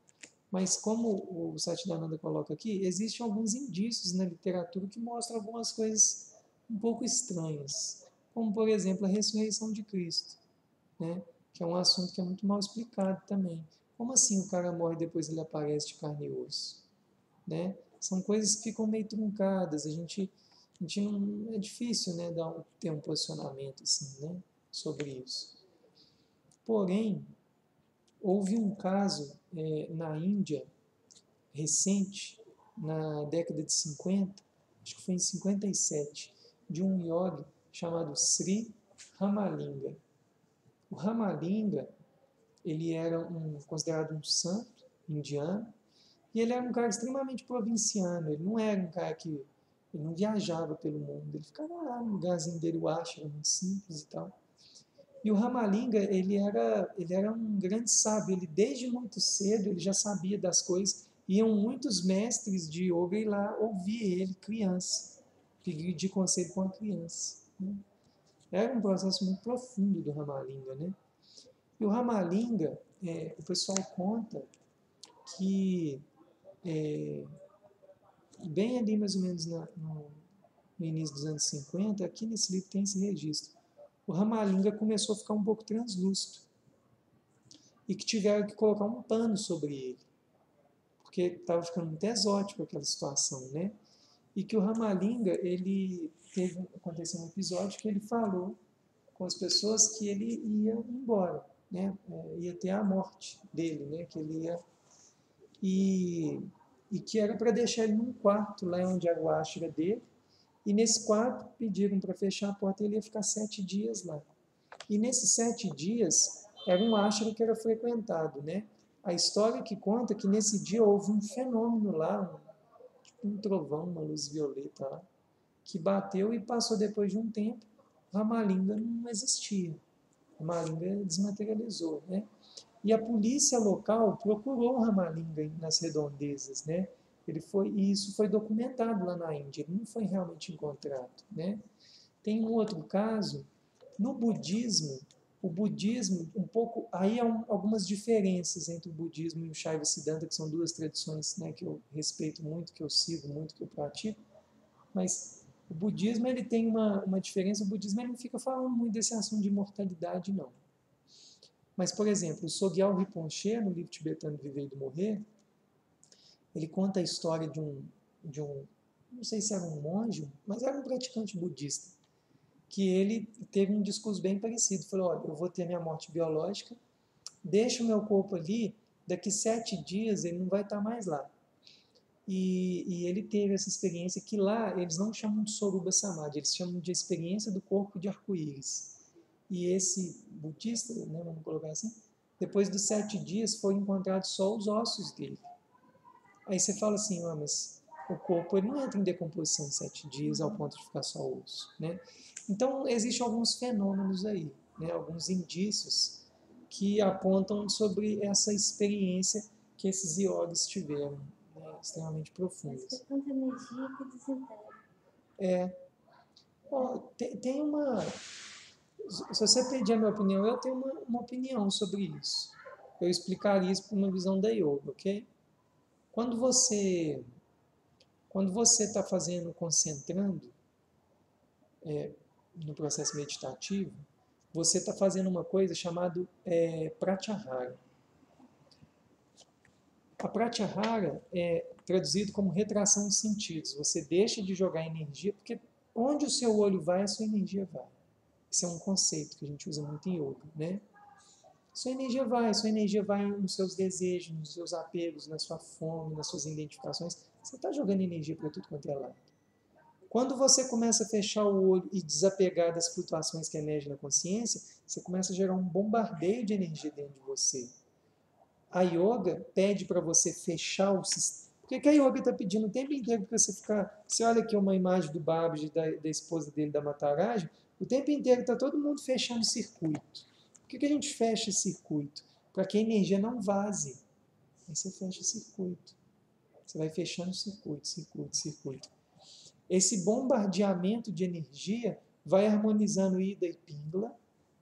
Mas como o Satchidananda coloca aqui, existem alguns indícios na literatura que mostram algumas coisas um pouco estranhas, como, por exemplo, a ressurreição de Cristo, né? Que é um assunto que é muito mal explicado também. Como assim o cara morre e depois ele aparece de carne e osso? Né? São coisas que ficam meio truncadas, a gente não, é difícil, né, ter um posicionamento assim, né, sobre isso. Porém, houve um caso na Índia, recente, na década de 50, acho que foi em 57, de um yogi chamado Sri Ramalinga. O Ramalinga, ele era considerado um santo indiano, e ele era um cara extremamente provinciano, ele não era um cara que ele não viajava pelo mundo, ele ficava lá no lugarzinho dele, o ashram, muito simples e tal. E o Ramalinga, ele era um grande sábio, ele desde muito cedo ele já sabia das coisas, iam muitos mestres de yoga ir lá ouvir ele, criança, pedir conselho para uma criança. Né? Era um processo muito profundo do Ramalinga, né? E o Ramalinga, o pessoal conta que bem ali mais ou menos no início dos anos 50, aqui nesse livro tem esse registro, o Ramalinga começou a ficar um pouco translúcido e que tiveram que colocar um pano sobre ele, porque estava ficando muito exótico aquela situação, né? E que o Ramalinga, aconteceu um episódio que ele falou com as pessoas que ele ia embora, né? Ia ter a morte dele, né? Que ele ia... E que era para deixar ele num quarto, lá onde era o ashram dele, e nesse quarto pediram para fechar a porta e ele ia ficar 7 dias lá. E nesses 7 dias, era um ashram que era frequentado, né? A história que conta é que nesse dia houve um fenômeno lá, um trovão, uma luz violeta lá, que bateu e passou depois de um tempo, Ramalinga não existia. Ramalinga desmaterializou, né? E a polícia local procurou o Ramalinga nas redondezas, né? E isso foi documentado lá na Índia, ele não foi realmente encontrado, né? Tem um outro caso, no budismo, O budismo, um pouco, aí há algumas diferenças entre o budismo e o Shaiva Siddhanta, que são duas tradições, né, que eu respeito muito, que eu sigo muito, que eu pratico, mas o budismo ele tem uma diferença, o budismo ele não fica falando muito desse assunto de imortalidade, não. Mas, por exemplo, o Sogyal Rinpoche, no livro tibetano Viver e Morrer, ele conta a história de um, não sei se era um monge, mas era um praticante budista, que ele teve um discurso bem parecido. Falou, olha, eu vou ter minha morte biológica, deixa o meu corpo ali, daqui 7 dias ele não vai estar mais lá. E ele teve essa experiência que lá eles não chamam de Sorupa Samadhi, eles chamam de experiência do corpo de arco-íris. E esse budista, né, vamos colocar assim, depois dos 7 dias foi encontrado só os ossos dele. Aí você fala assim, mas o corpo ele não entra em decomposição em 7 dias ao ponto de ficar só osso, né? Então, existem alguns fenômenos aí, né, alguns indícios que apontam sobre essa experiência que esses yogis tiveram, né, extremamente profundas. Mas tem tanta energia que desintegra. Tem uma... Se você pedir a minha opinião, eu tenho uma opinião sobre isso. Eu explicaria isso por uma visão da yoga, ok? Quando você está fazendo, concentrando no processo meditativo, você está fazendo uma coisa chamada pratyahara. A pratyahara é traduzido como retração de sentidos. Você deixa de jogar energia, porque onde o seu olho vai, a sua energia vai. Esse é um conceito que a gente usa muito em yoga, né? Sua energia vai nos seus desejos, nos seus apegos, na sua fome, nas suas identificações. Você está jogando energia para tudo quanto é lado. Quando você começa a fechar o olho e desapegar das flutuações que emergem na consciência, você começa a gerar um bombardeio de energia dentro de você. A yoga pede para você fechar o sistema. Por que a yoga está pedindo o tempo inteiro para você ficar... Você olha aqui uma imagem do Babaji, da esposa dele, da Mataraj, o tempo inteiro está todo mundo fechando o circuito. Por que a gente fecha esse circuito? Para que a energia não vaze. Aí você fecha o circuito. Você vai fechando circuito. Esse bombardeamento de energia vai harmonizando Ida e Pingala,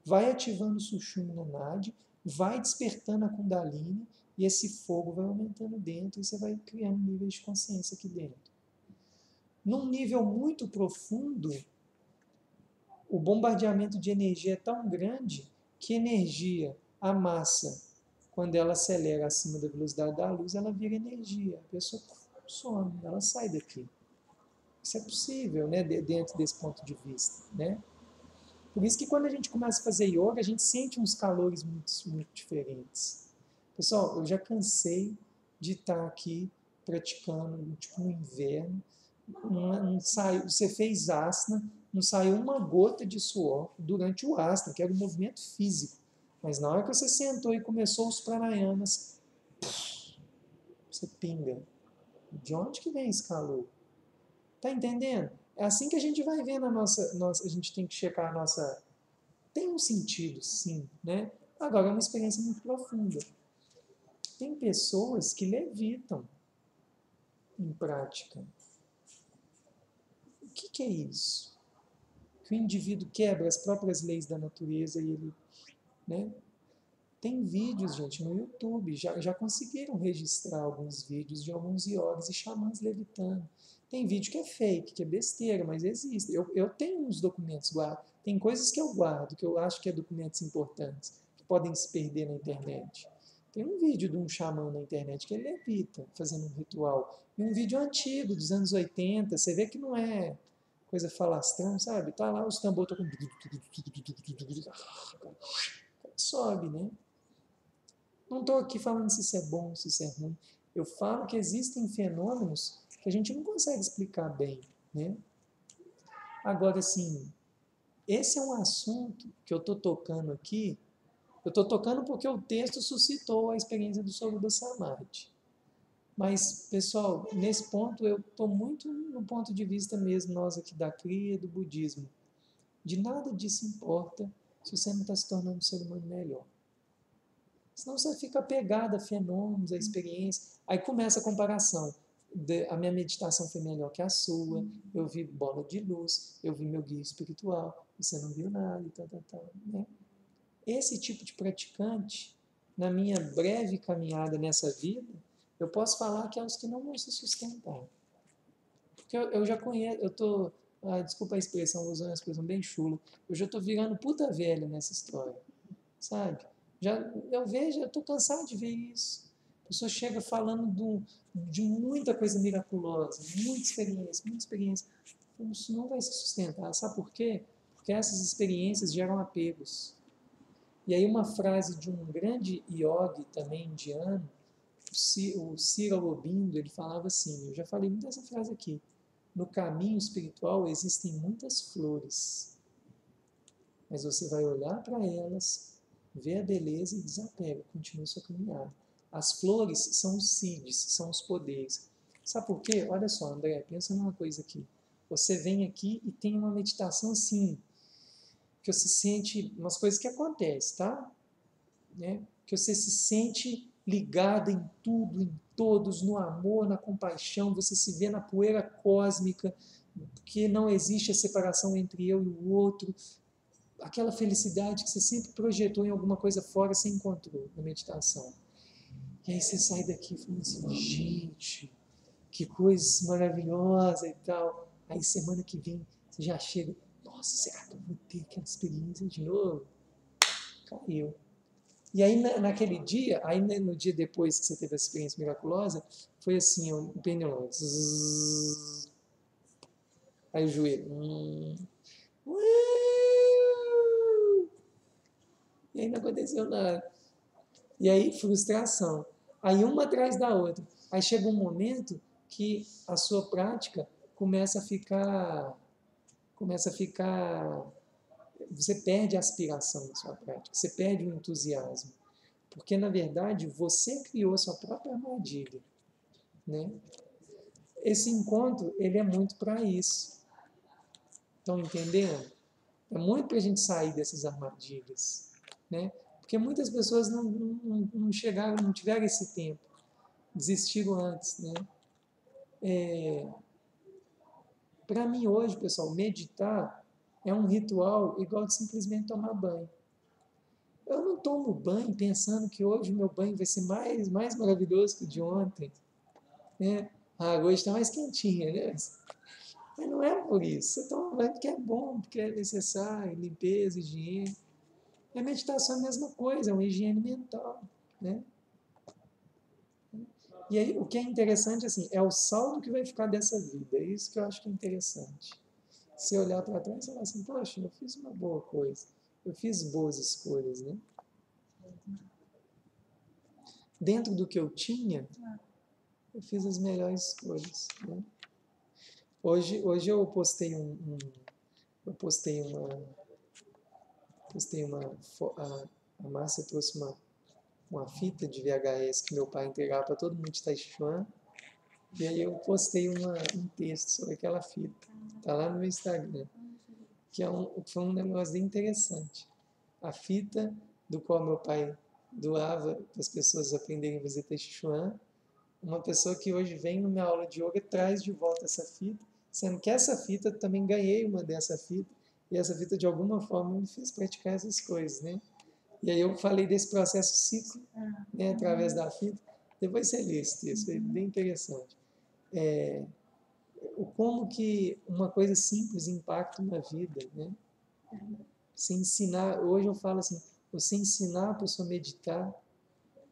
vai ativando o Sushumna Nadi, vai despertando a Kundalini, e esse fogo vai aumentando dentro, e você vai criando níveis de consciência aqui dentro. Num nível muito profundo, o bombardeamento de energia é tão grande que energia, a massa, quando ela acelera acima da velocidade da luz, ela vira energia. A pessoa some, ela sai daqui. Isso é possível, né, dentro desse ponto de vista, né? Por isso que quando a gente começa a fazer yoga, a gente sente uns calores muito, muito diferentes. Pessoal, eu já cansei de estar aqui praticando, tipo, no inverno, você fez asana, não saiu uma gota de suor durante o asana, que era um movimento físico. Mas na hora que você sentou e começou os pranayamas, você pinga. De onde que vem esse calor? Tá entendendo? É assim que a gente vai vendo a gente tem que checar a nossa... Tem um sentido, sim, né? Agora, é uma experiência muito profunda. Tem pessoas que levitam em prática. O que é isso? Que o indivíduo quebra as próprias leis da natureza e ele... né? Tem vídeos, gente, no YouTube, já conseguiram registrar alguns vídeos de alguns yogis e xamãs levitando. Tem vídeo que é fake, que é besteira, mas existe. Eu tenho uns documentos guardados. Tem coisas que eu guardo, que eu acho que é documentos importantes, que podem se perder na internet. Tem um vídeo de um xamã na internet que ele levita, fazendo um ritual. E um vídeo antigo, dos anos 80, você vê que não é coisa falastrão, sabe? Tá lá, os tambores tocam... sobe, né? Não estou aqui falando se isso é bom, se isso é ruim. Eu falo que existem fenômenos que a gente não consegue explicar bem, né? Agora, assim, esse é um assunto que eu estou tocando aqui. Eu estou tocando porque o texto suscitou a experiência do Sorupa Samadhi. Mas, pessoal, nesse ponto eu estou muito no ponto de vista mesmo, nós aqui da Kriya, do budismo. De nada disso importa se você não está se tornando um ser humano melhor. Senão você fica apegado a fenômenos, a experiência. Aí começa a comparação. A minha meditação foi melhor que a sua, eu vi bola de luz, eu vi meu guia espiritual, você não viu nada e tal, né? esse tipo de praticante, na minha breve caminhada nessa vida, eu posso falar que é os que não vão se sustentar. Porque eu já conheço, desculpa a expressão, vou usar uma expressão bem chula, eu já estou virando puta velha nessa história, sabe? Eu estou cansado de ver isso. A pessoa chega falando de muita coisa miraculosa, muita experiência, muita experiência. Isso não vai se sustentar. Sabe por quê? Porque essas experiências geram apegos. E aí uma frase de um grande yogi também indiano, o Cira Aurobindo, ele falava assim, eu já falei muito dessa frase aqui, no caminho espiritual existem muitas flores, mas você vai olhar para elas, ver a beleza e desapega, continua sua caminhada. As flores são os seeds, são os poderes. Sabe por quê? Olha só, André, pensa numa coisa aqui. Você vem aqui e tem uma meditação assim, que você sente umas coisas que acontecem, tá? Né? Que você se sente ligado em tudo, em todos, no amor, na compaixão, você se vê na poeira cósmica, que não existe a separação entre eu e o outro, aquela felicidade que você sempre projetou em alguma coisa fora, você encontrou na meditação. E aí você sai daqui falando assim, gente, que coisa maravilhosa e tal. Aí semana que vem você já chega, nossa, será que eu vou ter aquela experiência de novo? Caiu. E aí naquele dia, aí no dia depois que você teve essa experiência miraculosa, foi assim, o pneu, aí o joelho, e aí não aconteceu nada. E aí frustração. Aí uma atrás da outra. Aí chega um momento que a sua prática começa a ficar, você perde a aspiração na sua prática, você perde o entusiasmo. Porque, na verdade, você criou a sua própria armadilha. Né? Esse encontro, ele é muito para isso. Estão entendendo? É muito para a gente sair dessas armadilhas. Né? Porque muitas pessoas não chegaram, não tiveram esse tempo. Desistiram antes. Né? Para mim, hoje, pessoal, meditar é um ritual igual de simplesmente tomar banho. Eu não tomo banho pensando que hoje o meu banho vai ser mais maravilhoso que o de ontem. Né? A água hoje está mais quentinha, né? Mas não é por isso. Você toma banho porque é bom, porque é necessário, limpeza, higiene. E a meditação é a mesma coisa, é uma higiene mental. Né? E aí, o que é interessante, assim, é o saldo que vai ficar dessa vida. É isso que eu acho que é interessante. Se olhar para trás e falar assim, poxa, eu fiz uma boa coisa. Eu fiz boas escolhas, né? Dentro do que eu tinha, eu fiz as melhores escolhas. Né? Hoje eu postei a Márcia trouxe uma fita de VHS que meu pai entregava para todo mundo de Taichuan, e aí eu postei um texto sobre aquela fita. Está lá no meu Instagram, que foi um negócio bem interessante. A fita do qual meu pai doava para as pessoas aprenderem a fazer Taichuan, uma pessoa que hoje vem na minha aula de yoga traz de volta essa fita, sendo que essa fita, eu também ganhei uma dessa fita, e essa fita de alguma forma me fez praticar essas coisas, né? E aí eu falei desse processo ciclo, né, através da fita. Depois você lê esse texto, é bem interessante. Como que uma coisa simples impacta uma vida, né? Se ensinar, hoje eu falo assim, você ensinar a pessoa a meditar,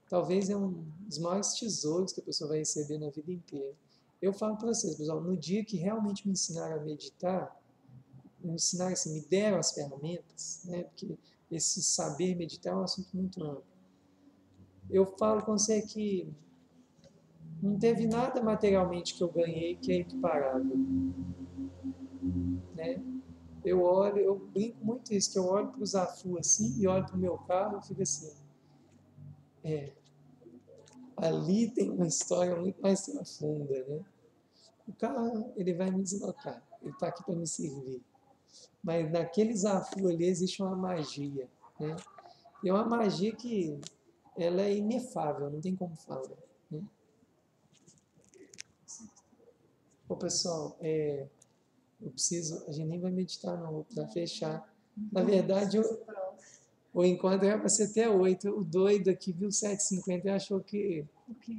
talvez é um dos maiores tesouros que a pessoa vai receber na vida inteira. Eu falo para vocês, pessoal, no dia que realmente me ensinaram a meditar, me ensinaram assim, me deram as ferramentas, né? Porque esse saber meditar é um assunto muito amplo. Eu falo com você que não teve nada materialmente que eu ganhei que é equiparável. Né? Eu brinco muito isso, que eu olho para o Zafu assim, e olho para o meu carro e fico assim, ali tem uma história muito mais profunda, né? O carro, ele vai me deslocar, ele está aqui para me servir. Mas naquele Zafu ali existe uma magia, né? E é uma magia que ela é inefável, não tem como falar. Né? Ô, pessoal, a gente nem vai meditar não, para fechar. Na verdade, O encontro era para ser até 8. O doido aqui viu 7h50 e achou que... O quê?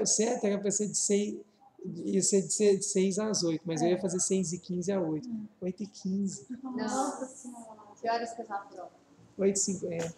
O certo era para ser de 6... Ia ser de 6 às 8, mas eu ia fazer 6h15 a 8. 8h15. Nossa Senhora. Que horas que eu tava pronto? 8h50.